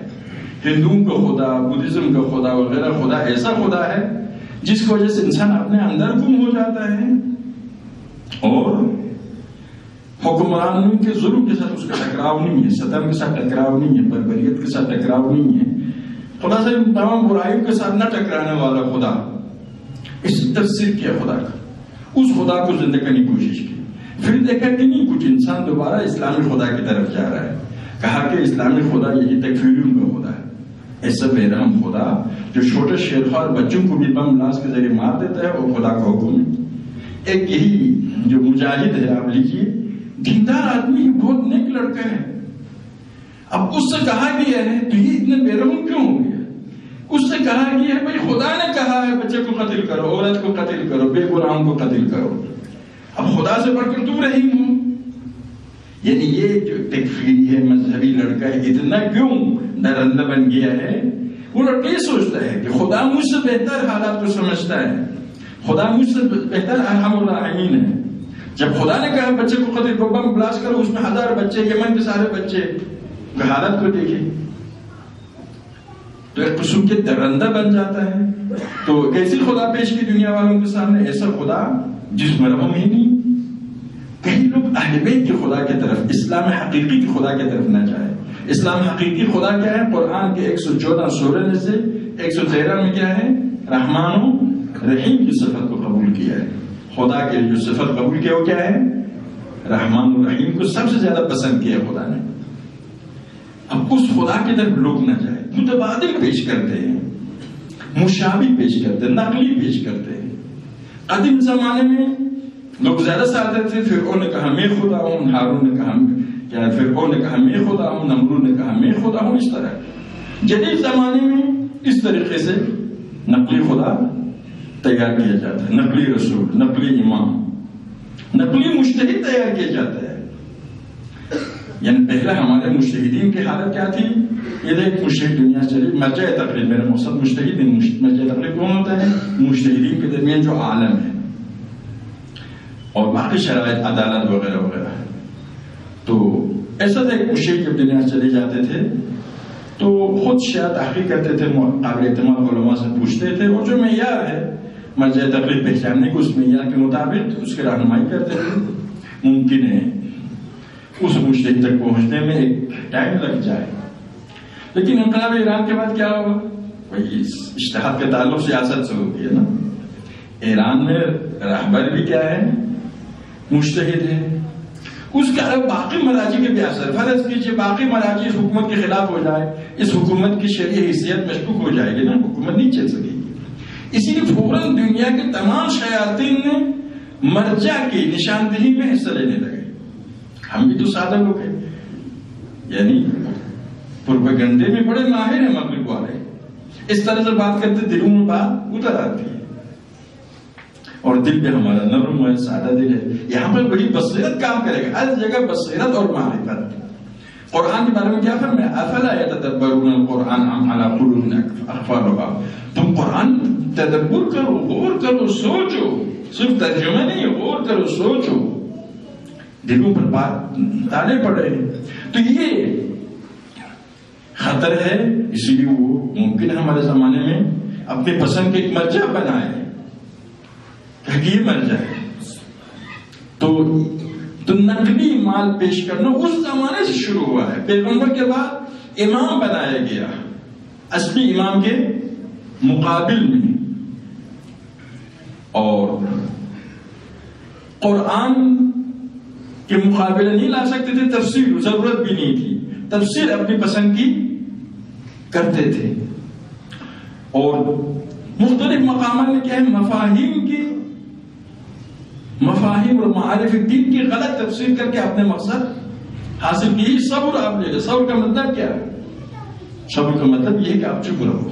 ہندوؤں کا خدا، بدھزم کا خدا وغیرہ خدا ایسا خدا ہے جس کی وجہ سے انسان اپنے اندر گم ہو جاتا ہے اور حکمرانوں کے ظلم کے ساتھ اس کا ٹکراؤ نہیں ہے، ستم کے ساتھ ٹکراؤ نہیں ہے، بربریت کے ساتھ ٹکراؤ نہیں ہے. خدا سے تمام برائیوں کے ساتھ نہ ٹکرانے والا خدا، اس تفسیر کیا خدا کا، اس خدا کو زندہ کرنے کی کوشش کی. پھر دیکھا کہ نہیں کچھ انسان دوبارہ اسلامی خدا کی طرف جا رہا ہے. کہا کہ اسلامی خدا یہی تکفیریوں کا خدا ہے، ایسا بے رحم خدا جو چھوٹے شیرخوار بچوں کو بھی بم بلاس کے ذریعے مار دیتا ہے، وہ خدا کا حکم ہے. ایک یہی جو مجاہد ہے آپ لکھیے، دیندار آدمی بہت نیک لڑکا ہے، اب اس سے کہا گیا ہے تو یہ اتنے بے رحم کیوں ہو گیا؟ اس سے کہا گیا ہے بھائی خدا نے کہا ہے بچے کو قتل کرو، عورت کو قتل کرو، بے گناہوں کو قتل کرو، اب خدا سے بڑھ کر تم رحیم ہو. یعنی یہ جو تکفیری ہے، مذہبی لڑکا ہے، اتنا کیوں درندہ بن گیا ہے؟ وہ لڑکا یہ سوچتا ہے کہ خدا مجھ سے بہتر حالات کو سمجھتا ہے، خدا مجھ سے بہتر ارحم الراحمین ہے. جب خدا نے کہا بچے کو قتل کرو، بم بلاس کرو، اس میں 1000 بچے، یمن کے سارے بچے حالت کو دیکھیں تو ایک قسم کے درندہ بن جاتا ہے. تو کیسی خدا پیش کی دنیا والوں کے سامنے؟ ایسا خدا جس میں رحم ہی نہیں. کئی لوگ اہل بیت کی خدا کی طرف، اسلام حقیقی کی خدا کی طرف نہ جائے. اسلام حقیقی خدا کیا ہے؟ قرآن کے 114 سورہ میں سے 113 میں کیا ہے؟ رحمان و رحیم کی صفت کو قبول کیا ہے. خدا کے جو صفت قبول کیا وہ کیا ہے؟ رحمان و رحیم کو سب سے زیادہ پسند کیا خدا نے. اب اس خدا کی طرف لوگ نہ جائے، متبادل پیش کرتے ہیں، مشابہ پیش کرتے ہیں، نقلی پیش کرتے ہیں. قدیم زمانے میں لوگ زیادہ سادہ تھے. فرعون نے کہا میں خدا ہوں، ہارون نے کہا کیا، فرعون نے کہا میں خدا ہوں، نمرود نے کہا میں خدا ہوں. اس طرح جدید زمانے میں اس طریقے سے نقلی خدا تیار کیا جاتا ہے، نقلی رسول، نقلی امام، نقلی مجتہد تیار کیا جاتا ہے. یعنی پہلے ہمارے مجتہدین کی حالت کیا تھی؟ یہ ایک مجتہد دنیا چلی، مرجع تقلید، میرا مقصد مجتہد نہیں. مرجع تقلید کون ہوتا ہے؟ مجتہدین کے درمیان جو عالم ہے اور باقی شرائط، عدالت وغیرہ وغیرہ. تو ایسا تھا ایک مجتہد جب دنیا چلے جاتے تھے تو خود شاید تحقیق کرتے تھے، قابل اعتماد علماء سے پوچھتے تھے اور جو معیار ہے مرجع تقلید پہچاننے کو، اس معیار کے مطابق اس کی رہنمائی کرتے تھے. ممکن ہے اس مجتہد تک پہنچنے میں ایک ٹائم لگ جائے، لیکن انقلاب ایران کے بعد کیا ہوگا؟ وہی اجتہاد کے تعلق سیاست سے ہو گیا نا. ایران میں رہبر بھی کیا ہے؟ مجتہد ہے. اس کے علاوہ باقی مراجع کے بھی اثر، فرض کیجئے باقی مراجع اس حکومت کے خلاف ہو جائے، اس حکومت کی شرعی حیثیت مشکوک ہو جائے گی نا، حکومت نہیں چل سکے گی. اسی لیے فوراً دنیا کے تمام شیاطین نے مرجع کی نشاندہی میں حصہ لینے لگے. ہم بھی تو سادہ لوگ ہیں، یعنی پروپیگنڈے میں بڑے ماہر ہیں مغرب والے. اس طرح سے بات کرتے دلوں میں بات اتر آتی ہے اور دل بھی ہمارا نرم ہے، سادہ دل ہے. یہاں پر بڑی بصیرت کام کرے گا، ہر جگہ بصیرت اور معرفت. قرآن کے بارے میں کیا فرمایا؟ افلا یتدبرون القرآن ام علی قلوب اقفالها. تم قرآن تدبر کرو، غور کرو، سوچو، صرف ترجمہ نہیں، غور کرو، سوچو، دلوں پر بات تالے پڑے. تو یہ خطر ہے. اسی لیے وہ ممکن ہے ہمارے زمانے میں اپنے پسند کے ایک مرجع بنائے کہ یہ مرجع ہے. تو نقلی مال پیش کرنا اس زمانے سے شروع ہوا ہے. پیغمبر کے بعد امام بنایا گیا، اصلی امام کے مقابل میں. اور قرآن کے مقابلے نہیں لا سکتے تھے، تفسیر ضرورت بھی نہیں تھی، تفسیر اپنی پسند کی کرتے تھے. اور مختلف مقامات میں کیا ہے؟ مفاہیم اور معارف دین کی غلط تفسیر کر کے اپنے مقصد حاصل کی. صبر آپ لے لیں. صبر کا مطلب کیا ہے؟ صبر کا مطلب یہ ہے کہ آپ چپ رہو،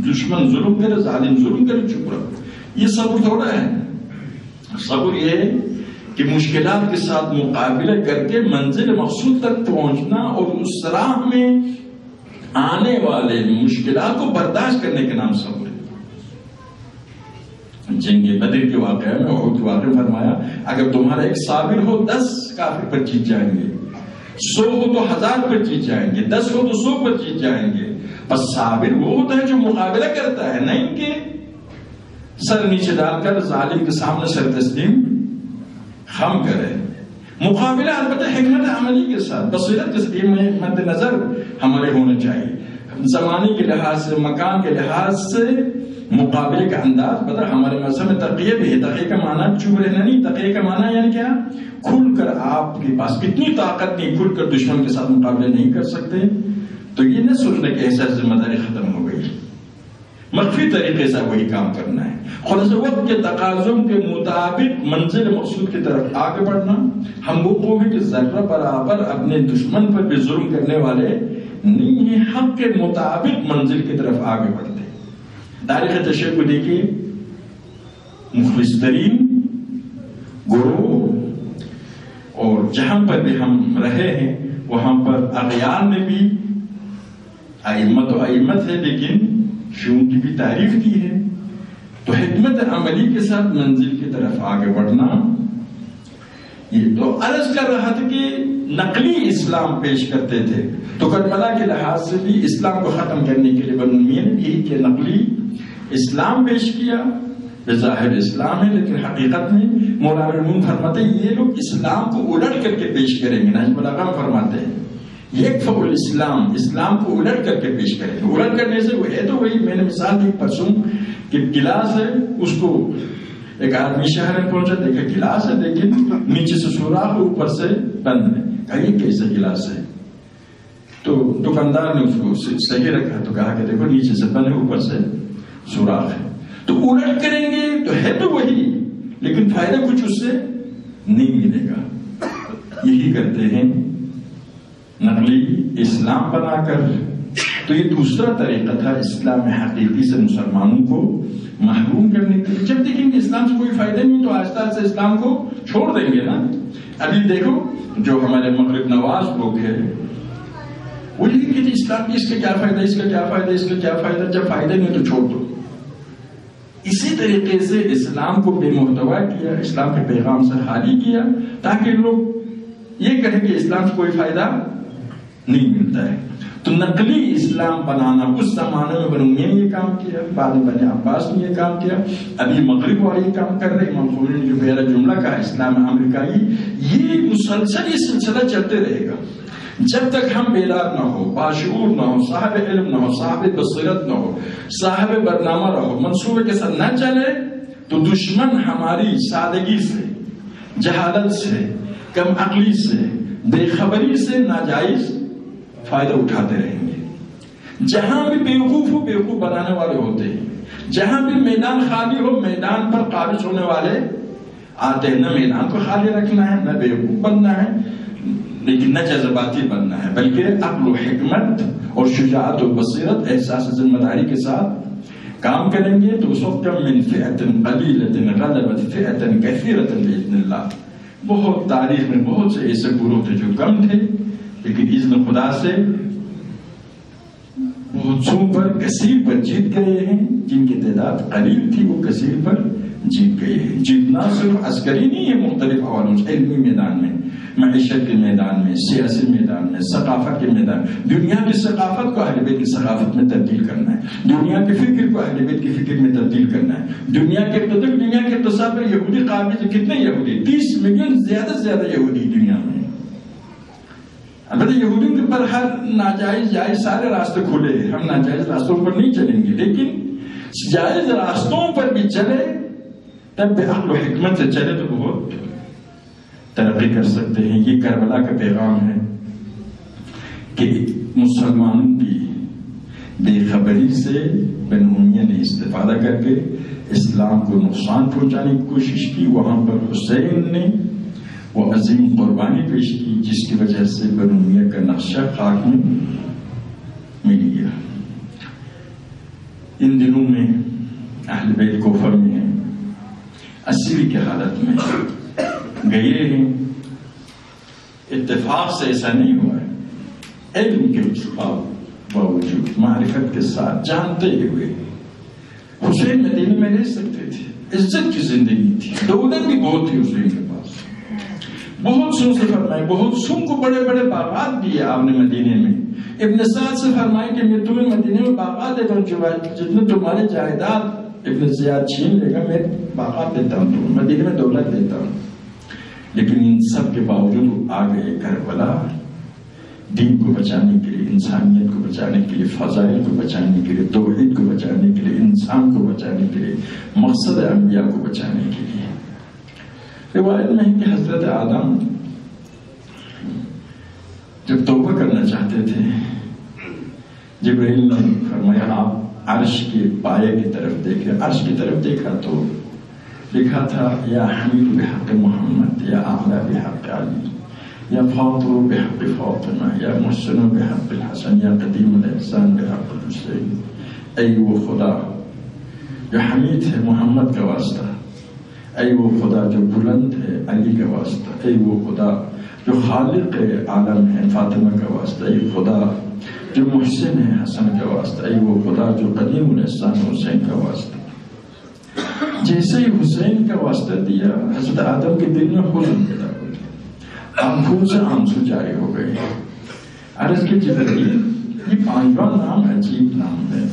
دشمن ظلم کرے، ظالم ظلم کرے، چپ رہو. یہ صبر تھوڑا ہے. صبر یہ ہے کہ مشکلات کے ساتھ مقابلہ کر کے منزل مقصود تک پہنچنا اور اس راہ میں آنے والے مشکلات کو برداشت کرنے کے نام صبر ہے. جنگ بدر کے واقعہ میں، احد کے واقعہ میں فرمایا اگر تمہارا ایک صابر ہو 10 کافر پر جیت جائیں گے، 100 ہو تو 1000 پر جیت جائیں گے، 10 ہو تو 100 پر جیت جائیں گے. بس صابر وہ ہوتا ہے جو مقابلہ کرتا ہے، نہیں کہ سر نیچے ڈال کر ظالم کے سامنے سر تسلیم خم کرے. مقابلہ البتہ حکمت عملی کے ساتھ، بصیرت کے ساتھ مد نظر ہمارے ہونا چاہیے. زمانے کے لحاظ سے، مکان کے لحاظ سے مقابلے کا انداز بدل. ہمارے مذہب میں تقیہ بھی ہے. تقیہ کا معنی چپ رہنا نہیں، تقیہ کا معنی یعنی کیا؟ کھل کر آپ کے پاس کتنی طاقت نہیں، کھل کر دشمن کے ساتھ مقابلے نہیں کر سکتے. تو یہ نہ سوچنے کہ ایسا ذمہ داری ختم ہو گئی، مخفی طریقے سے وہی کام کرنا ہے. خلاصہ وقت کے تقاضوں کے مطابق منزل مقصود کی طرف آگے بڑھنا. ہم وہ قوم کے ذرہ برابر اپنے دشمن پر بھی ظلم کرنے والے نہیں ہیں، حق کے مطابق منزل کی طرف آگے بڑھتے. تاریخ تشیع کو دیکھیے، مخلص ترین گروہ اور جہاں پر بھی ہم رہے ہیں وہاں پر اغیار میں بھی ائمت و ائمت ہے، لیکن شیعوں کی بھی تعریف کی ہے. تو حکمت عملی کے ساتھ منزل کی طرف آگے بڑھنا. یہ تو عرض کر رہا تھا کہ نقلی اسلام پیش کرتے تھے، تو کربلا کے لحاظ سے بھی اسلام کو ختم کرنے کے لیے بنو امیہ نے یہی کہ نقلی اسلام پیش کیا. بظاہر اسلام ہے لیکن حقیقت میں مولانا روم فرماتے ہیں یہ لوگ اسلام کو الٹ کر کے پیش کریں گے. نہج البلاغہ میں فرماتے ہیں یکفع الاسلام، اسلام کو الٹ کر کے پیش کریں گے. الٹ کرنے سے وہ ہے تو وہی میں نے مثال دی پرسوں کہ گلاس ہے، اس کو ایک آدمی شہر میں پہنچا، دیکھا گلاس ہے لیکن نیچے سے سوراخ اوپر سے بند ہے. کہا یہ کیسا گلاس ہے؟ تو دکاندار نے اس کو صحیح رکھا تو کہا کہ دیکھو نیچے سے بند ہے اوپر سے سوراخ ہے. تو الٹ کریں گے تو ہے تو وہی لیکن فائدہ کچھ اس سے نہیں ملے گا. یہی کرتے ہیں نقلی اسلام بنا کر. تو یہ دوسرا طریقہ تھا اسلام حقیقی سے مسلمانوں کو محروم کرنے کے لیے. جب دیکھیں گے اسلام سے کوئی فائدہ نہیں تو آہستہ آہستہ اسلام کو چھوڑ دیں گے نا. ابھی دیکھو جو ہمارے مغرب نواز لوگ ہیں وہ یہ کہتے ہیں اسلام کی اس کا کیا فائدہ، اس کا کیا فائدہ، اس کا کیا فائدہ. جب فائدہ نہیں تو چھوڑ دو. اسی طریقے سے اسلام کو بے محتوا کیا، اسلام کے پیغام سے خالی کیا تاکہ لوگ یہ کہیں کہ اسلام سے کوئی فائدہ نہیں ملتا ہے. تو نقلی اسلام بنانا اس زمانے میں بنو امیہ نے یہ کام کیا، بعد میں بنی عباس نے یہ کام کیا، ابھی مغرب والے یہ کام کر رہے. امام خمینی نے جو پہلا جملہ کہا اسلام امریکائی، یہ مسلسل یہ سلسلہ چلتے رہے گا جب تک ہم بیدار نہ ہو، باشعور نہ ہو، صاحب علم نہ ہو، صاحب بصیرت نہ ہو، صاحب برنامہ نہ ہو، منصوبے کے ساتھ نہ چلے تو دشمن ہماری سادگی سے، جہالت سے، کم عقلی سے، بے خبری سے ناجائز فائدہ اٹھاتے رہیں گے. جہاں بھی بیوقوف ہو بیوقوف بنانے والے ہوتے ہیں، جہاں بھی میدان خالی ہو میدان پر قابض ہونے والے آتے ہیں. نہ میدان کو خالی رکھنا ہے، نہ بیوقوف بننا ہے، لیکن نہ جذباتی بننا ہے، بلکہ عقل و حکمت اور شجاعت و بصیرت، احساس ذمہ داری کے ساتھ کام کریں گے تو اس وقت من فئۃ قلیلۃ غلبت فئۃ کثیرۃ باذن اللہ. بہت تاریخ میں بہت سے ایسے گروہ تھے جو کم تھے لیکن اذن خدا سے بہت سو پر کثیر پر جیت گئے ہیں. جن کی تعداد قلیل تھی وہ کثیر پر جیت گئے ہیں. جیتنا صرف عسکری نہیں ہے، مختلف حوالوں سے، علمی میدان میں، معیشت کے میدان میں، سیاسی میدان میں، ثقافت کے میدان. دنیا کی ثقافت کو اہل بیت کی ثقافت میں تبدیل کرنا ہے، دنیا کی فکر کو اہل بیت کی فکر میں تبدیل کرنا ہے. دنیا کے اقتصاد پر یہودی قابل، کتنے یہودی؟ 30 ملین زیادہ سے زیادہ یہودی دنیا میں. البتہ یہودیوں کے پر ہر ناجائز جائز سارے راستے کھلے ہیں، ہم ناجائز راستوں پر نہیں چلیں گے، لیکن جائز راستوں پر بھی چلے تب بھی عقل و حکمت سے چلے تو بہت ترقی کر سکتے ہیں. یہ کربلا کا پیغام ہے کہ مسلمانوں کی بے خبری سے بنو امیہ نے استفادہ کر کے اسلام کو نقصان پہنچانے کی کوشش کی. وہاں پر حسین نے وہ عظیم قربانی پیش کی جس کی وجہ سے بنو امیہ کا نقشہ خاک میں مل گیا. ان دنوں میں اہل بیت کوفہ میں ہیں، اسیری کی حالت میں گئے ہیں. اتفاق سے ایسا نہیں ہوا ہے، علم کے باوجود معرفت کے ساتھ جانتے ہوئے حسین مدینے میں رہ سکتے تھے، عزت کی زندگی تھی، دولت بھی بہت تھی حسین کے پاس، بہت سو سے فرمائے، بہت سو کو بڑے بڑے باغات دیے آپ نے مدینے میں۔ ابن سعد سے فرمائے کہ میں تمہیں مدینے میں باغات دیتا ہوں، جتنے تمہارے جائیداد ابن زیاد چھین لے گا میں باغات دیتا ہوں، تمہیں مدینے میں دولت دیتا ہوں۔ لیکن ان سب کے باوجود آ گئے کربلا، دین کو بچانے کے لیے، انسانیت کو بچانے کے لیے، فضائل کو بچانے کے لیے، توحید کو بچانے کے لیے، انسان کو بچانے کے لیے، مقصد انبیاء کو بچانے کے لیے۔ روایت میں ہے کہ حضرت آدم جب توبہ کرنا چاہتے تھے، جبرائیل نے فرمایا آپ عرش کے پائے کی طرف دیکھیں۔ عرش کی طرف دیکھا تو لکھا تھا یا حمید بحق محمد، یا اعلی بحق علی، یا فاطر بحق فاطمہ، یا محسن بحق الحسن، یا قدیم الاحسان بحق الحسین۔ اے وہ خدا جو حمید ہے محمد کا واسطہ، اے وہ خدا جو بلند ہے علی کا واسطہ، اے وہ خدا جو خالق عالم ہے فاطمہ کا واسطہ، اے خدا جو محسن ہے حسن کا واسطہ، اے وہ خدا جو قدیم الاحسان حسین کا واسطہ۔ جیسے ہی حسین کا واسطہ دیا، حضرت آدم کے دل میں حزن پیدا ہو گیا، آنکھوں سے آنسو جاری ہو گئے۔ عرض کی جبرائیل یہ 5واں نام عجیب نام ہے،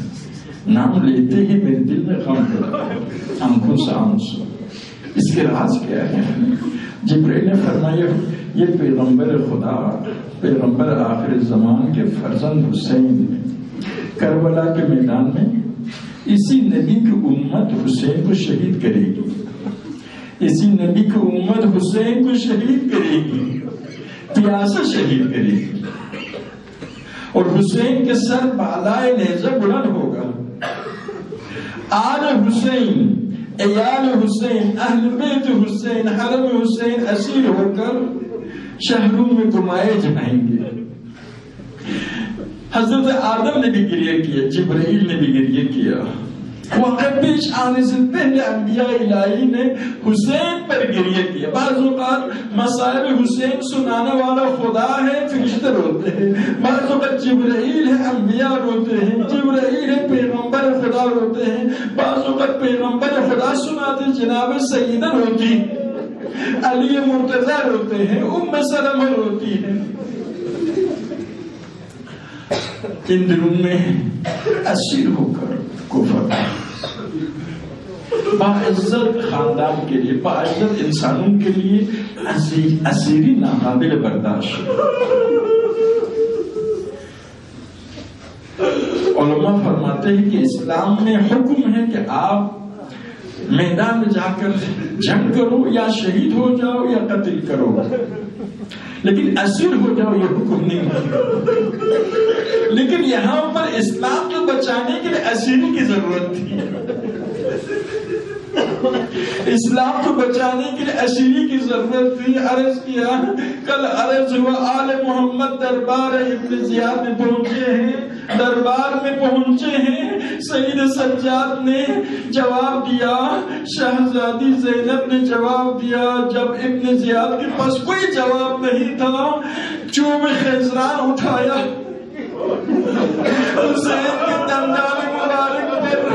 نام لیتے ہی میرے دل میں غم پیدا ہو گیا، آنکھوں سے آنسو، اس کے راز کیا ہے؟ جبرائیل نے فرمایا یہ پیغمبر خدا، پیغمبر آخر زمان کے فرزند حسین کربلا کے میدان میں اسی نبی کی امت حسین کو شہید کرے گی، اسی نبی کی امت حسین کو شہید کرے گی، پیاسا شہید کرے گی، اور حسین کے سر بالائے نیزہ بلند ہوگا۔ آل حسین، عیال حسین، اہل بیت حسین، حرم حسین اسیر ہو کر شہروں میں گھمائے جائیں گے۔ حضرت آدم نے بھی گریہ کیا، جبرائیل نے بھی گریہ کیا، واقع پیش آنے سے پہلے انبیاء الہی نے حسین پر گریہ کیا۔ بعض اوقات مصائب حسین سنانے والا خدا ہے، فرشتے روتے ہیں، بعض اوقات جبرائیل ہے، انبیاء روتے ہیں، جبرائیل ہے، پیغمبر خدا روتے ہیں، بعض اوقات پیغمبر خدا سناتے، جناب سیدہ روتی، علی مرتضی روتے ہیں، ام سلمہ روتی ہے۔ ان دنوں میں اسیر ہو کر کفر، باعزت خاندان کے لیے، باعزت انسانوں کے لیے اسیری ناقابل برداشت۔ علماء فرماتے ہیں کہ اسلام میں حکم ہے کہ آپ میدان میں جا کر جنگ کرو، یا شہید ہو جاؤ یا قتل کرو، لیکن اسیر ہو جاؤ یہ حکم نہیں ہے۔ لیکن یہاں پر اسلام کو بچانے کے لیے اسیری کی ضرورت تھی، اسلام کو بچانے کے لیے اسیری کی ضرورت تھی۔ عرض کیا کل عرض ہوا آل محمد دربار ابن زیاد میں پہنچے ہیں، دربار میں پہنچے ہیں، سید سجاد نے جواب دیا، شہزادی زینب نے جواب دیا۔ جب ابن زیاد کے پاس کوئی جواب نہیں تھا، چوب خیزران اٹھایا، حسین کے دندان مبارک پر،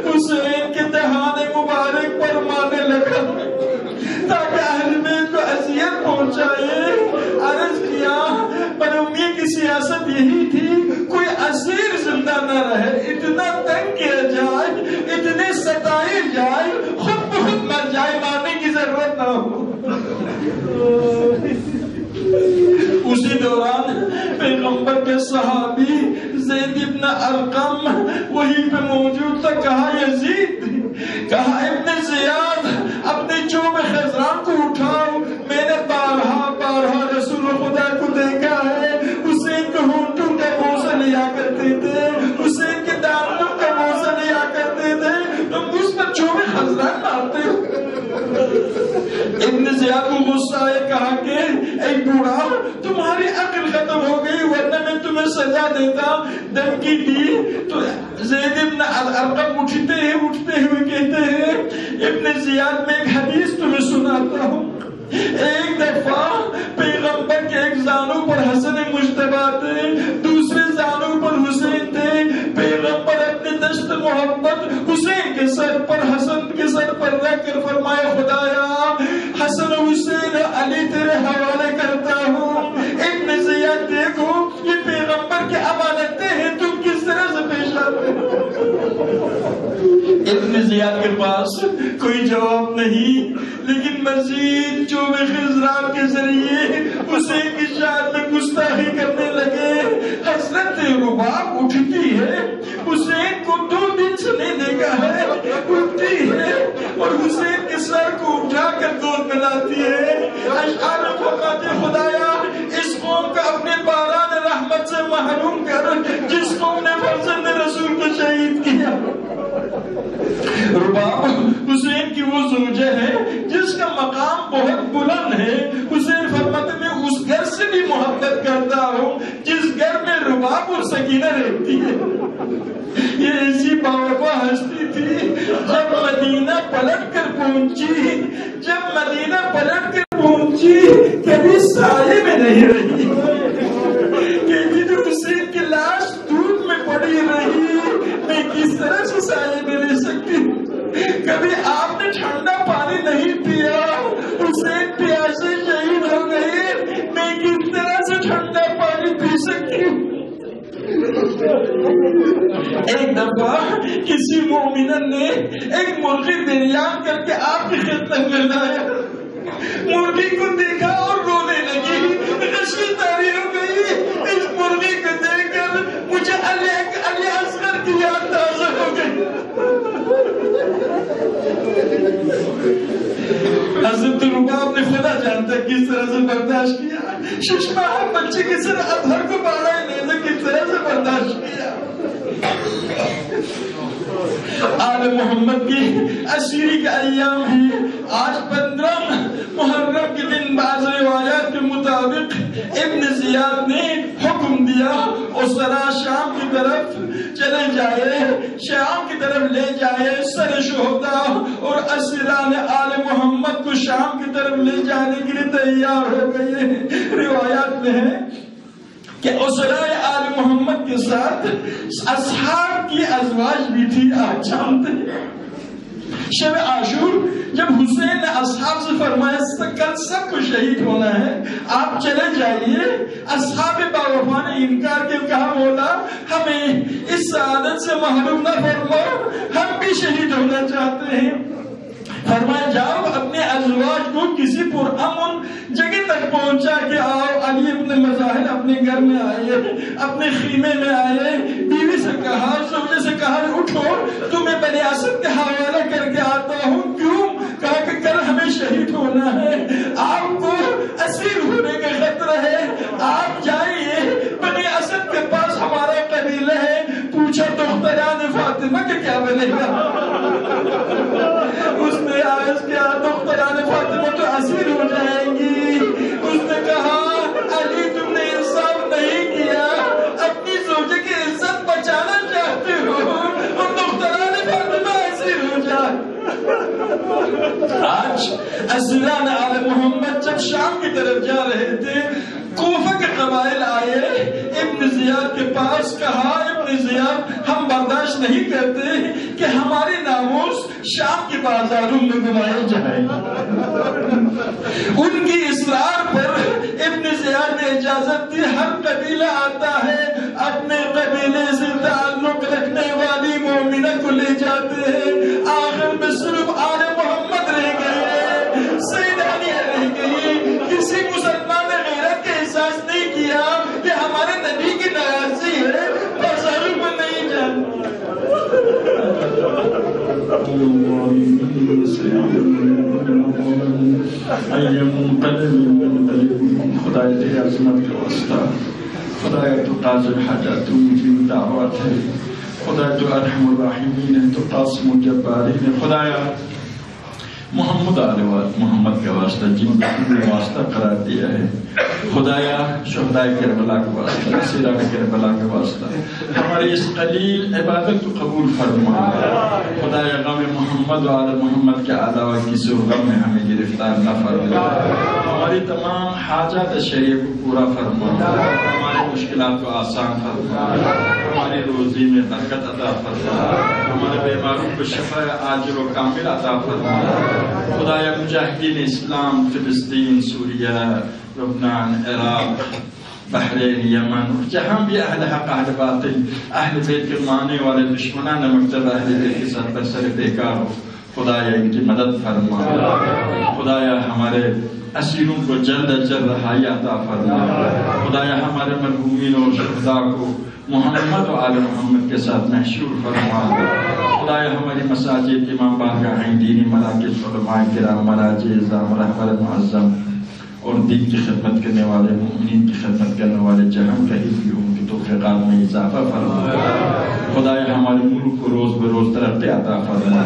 حسین کے دہان مبارک پر مارنے لگا تاکہ اہل بیت کو اذیت پہنچائے۔ عرض کیا بنومی کی سیاست یہی تھی، کوئی اسیر زندہ نہ رہے، اتنا تنگ کیا جائے، اتنے ستائے جائے، خود بخود مر جائے، مارنے کی ضرورت نہ ہو۔ اسی دوران پیغمبر کے صحابی زید ابن ارقم وہیں پہ موجود تھا، کہا یزید، کہا ابن زیاد اپنے چوب خیزران کو اٹھاؤ، میں نے بارہا رسول خدا کو دیکھا ہے، حسین کے ہونٹوں کا بوسہ لیا کرتے تھے، حسین کے دانتوں کا بوسہ لیا کرتے تھے، تم اس پر چوب خیزران مارتے ہو۔ ابن زیاد کو غصہ آئے، کہا کہ اے بوڑھا تمہاری عقل ختم ہو گئی، ورنہ میں تمہیں سزا دیتا۔ دھمکی دی تو زید ابن ارقم اٹھتے ہوئے کہتے ہیں ابن زیاد میں ایک حدیث تمہیں سناتا ہوں۔ ایک دفعہ پیغمبر کے ایک زانو پر حسن مجتبیٰ تھے، دوسرے زانو پر حسین تھے، پیغمبر اپنے دشت محبت حسین کے سر پر، حسن کے سر پر رکھ کر فرمایا خدایا حسن و حسین علی تیرے حوالے کرتا ہوں. ابن زیاد دیکھو یہ پیغمبر کی امانتیں ہیں تم کس طرح سے پیش آتے. ابن زیاد کے پاس کوئی جواب نہیں لیکن مزید چوب خضرات کے ذریعے حسین کی شان میں گستاخی کرنے لگے. حضرت رباب اٹھتی ہے حسین کو 2 دن سے نہیں دیکھا ہے اٹھتی ہے اور حسین کے سر کو اٹھا کر گود میں لاتی ہے. اشعار میں فرماتے خدایا اس قوم کا اپنے باران رحمت سے محروم کر جس قوم نے فرزند رسول کو شہید کیا. رباب حسین کی وہ زوجہ ہے جس کا مقام بہت بلند ہے. حسین فرماتے میں اس گھر سے بھی محبت کرتا ہوں جس گھر میں رباب اور سکینہ رہتی ہے. یہ ایسی باوقا ہستی تھی جب مدینہ پلٹ کر پہنچی کبھی سائے میں نہیں رہی. کہتی تو حسین کی لاش دودھ میں پڑی رہی میں کس طرح سے سائے میں رہ سکتی. کبھی آپ نے ٹھنڈا پانی نہیں پیا حسین پیاسے شہید ہو گئے میں کس طرح سے ٹھنڈا پانی پی سکتی ہوں. ایک دفعہ کسی مومنن نے ایک مرغی بریان کر کے آپ کی خدمت میں لایا. مرغی کو دیکھا اور رونے لگی. رشی تاری ہو گئی. اس مرغی کو دیکھ کر مجھے علی اصغر کی یاد تازہ ہو گئی. حضرت رباب نے خدا جانتا کس طرح سے برداشت کیا. ششما بچے کے سر اطہر کو بالا ہی نہیں تھا کس طرح سے برداشت کیا. آل محمد کی اسیری کے ایام ہے. آج 15 محرم کے دن بعض روایات کے مطابق ابن زیاد نے حکم دیا اسرا شام کی طرف چلے جائے شام کی طرف لے جائے. سر شہداء اور اسیران آل محمد کو شام کی طرف لے جانے کے لیے تیار ہو گئے. روایات میں ہے کہ اسرائے آل محمد کے ساتھ اصحاب کی ازواج بھی تھی. آپ جانتے ہیں شب عاشور جب حسین نے اصحاب سے فرمایا کل سب کو شہید ہونا ہے آپ چلے جائیے. اصحاب باوفا نے انکار کیا. کہا مولا ہمیں اس سعادت سے محروم نہ فرماؤ ہم بھی شہید ہونا چاہتے ہیں. فرمایا جاؤ اپنے ازواج کو کسی پرامن جگہ تک پہنچا کے آؤ. علی ابن مظاہر اپنے گھر میں آئے اپنے خیمے میں آئے. بیوی سے کہا زوجہ سے کہا اٹھو تمہیں بنی اسد کے حوالے کر کے آتا ہوں. کیوں؟ کہا کہ کل ہمیں شہید ہونا ہے آپ کو اسیر ہونے کا خطرہ ہے آپ جائیے بنی اسد کے پاس ہمارا قبیلہ ہے. پوچھا دختران فاطمہ کے کیا بنے گا. اس نے عرض کیا دختران فاطمہ تو اسیر ہو جائیں گی. اس نے کہا علی تم نے انصاف نہیں کیا اپنی زوجہ کی عزت بچانا چاہتے ہو اور دختران فاطمہ اسیر ہو جائے. آج اسیران آل محمد جب شام کی طرف جا رہے تھے کوفہ کے قبائل آئے ابن زیاد کے پاس. کہا ابن زیاد ہم برداشت نہیں کرتے کہ ہماری ناموس شام کے بازاروں میں گمائے جائے. ان کی اصرار پر ابن زیاد نے اجازت دی. ہر قبیلہ آتا ہے اپنے قبیلے سے تعلق رکھنے والی مومنہ کو لے جاتے ہیں. آخر میں صرف آل محمد رہ گئے سیدانیہ رہ گئی. کسی مسلمان نے غیرت کا احساس نہیں کیا کہ ہمارے نبی کی ناراضی ہے بازاروں میں نہیں جانا. خدا تیری عظمت کا واسطہ خدایا تو قاضی الحاجات تو مجیب دعوات ہے. خدا تو ارحم الراحمین ہے تو قاسم الجبارین ہے. خدایا محمد آل محمد کا واسطہ جن نے واسطہ قرار دیا ہے. خدایا شہداء کربلا کا واسطہ اسیران کربلا کا واسطہ ہماری اس قلیل عبادت کو قبول فرما. خدایا غم محمد و آل محمد کے علاوہ کسی غم میں ہمیں گرفتار نہ فرما. ہماری ہماری تمام حاجات شریعہ کو پورا فرما، ہماری مشکلات کو آسان فرما، ہماری روزی میں برکت عطا فرما، ہمارے بیماروں کو شفا عاجل و کامل عطا فرما۔ خدایا مجاہدین اسلام فلسطین، سوریہ، لبنان، عراق، بحرین، یمن، جہاں بھی اہل حق اہل باطل اہل بیت کے ماننے والے دشمنان مکتب اہل بیت کے ساتھ برسر پیکار ہو، خدایا ان کی مدد فرما۔ خدایا ہمارے اسیروں کو جلد از جلد رہائی عطا فرما۔ خدایا ہمارے مرحومین اور شہداء کو محمد و آل محمد کے ساتھ محشور فرما۔ خدایا ہماری مساجد، امام بارگاہیں، دینی مراکز، علماء کرام، مراجع اعظام، رہبر معظم اور دین کی خدمت کرنے والے مومنین کی خدمت کرنے والے جہاں کہیں بھی ہوں کہ توفیقات میں اضافہ فرما۔ خدایا ہمارے ملک کو روز بروز ترقی عطا فرما۔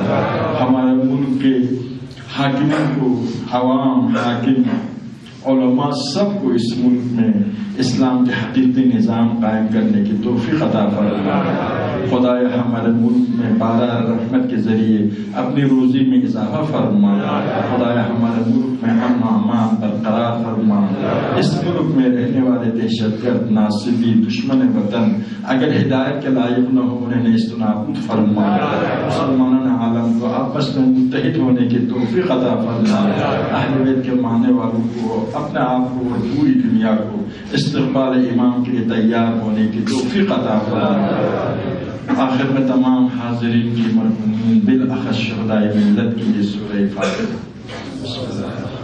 ہمارے ملک کے حاکموں کو، عوام، حاکم، علماء سب کو اس ملک میں اسلام کے حقیقی نظام قائم کرنے کی توفیق عطا فرما۔ خدایا ہمارے ملک میں بارہ رحمت کے ذریعے اپنی روزی میں اضافہ فرما۔ خدایا ہمارے ملک میں امن و امان برقرار فرما۔ اس ملک میں رہنے والے دہشت گرد، ناصبی، دشمن وطن اگر ہدایت کے لائق نہ ہو انہیں نیست و نابود فرما۔ مسلمانان عالم کو آپس میں متحد ہونے کی توفیق عطا فرما۔ اہل بیت کے ماننے والوں کو، اپنے آپ کو اور پوری دنیا کو استقبال امام کے لیے تیار ہونے کی توفیق عطا فرما۔ آخر میں تمام حاضرین کی مرحومین بالآخر شہدائے ملت کے لیے سورہ فاتحہ۔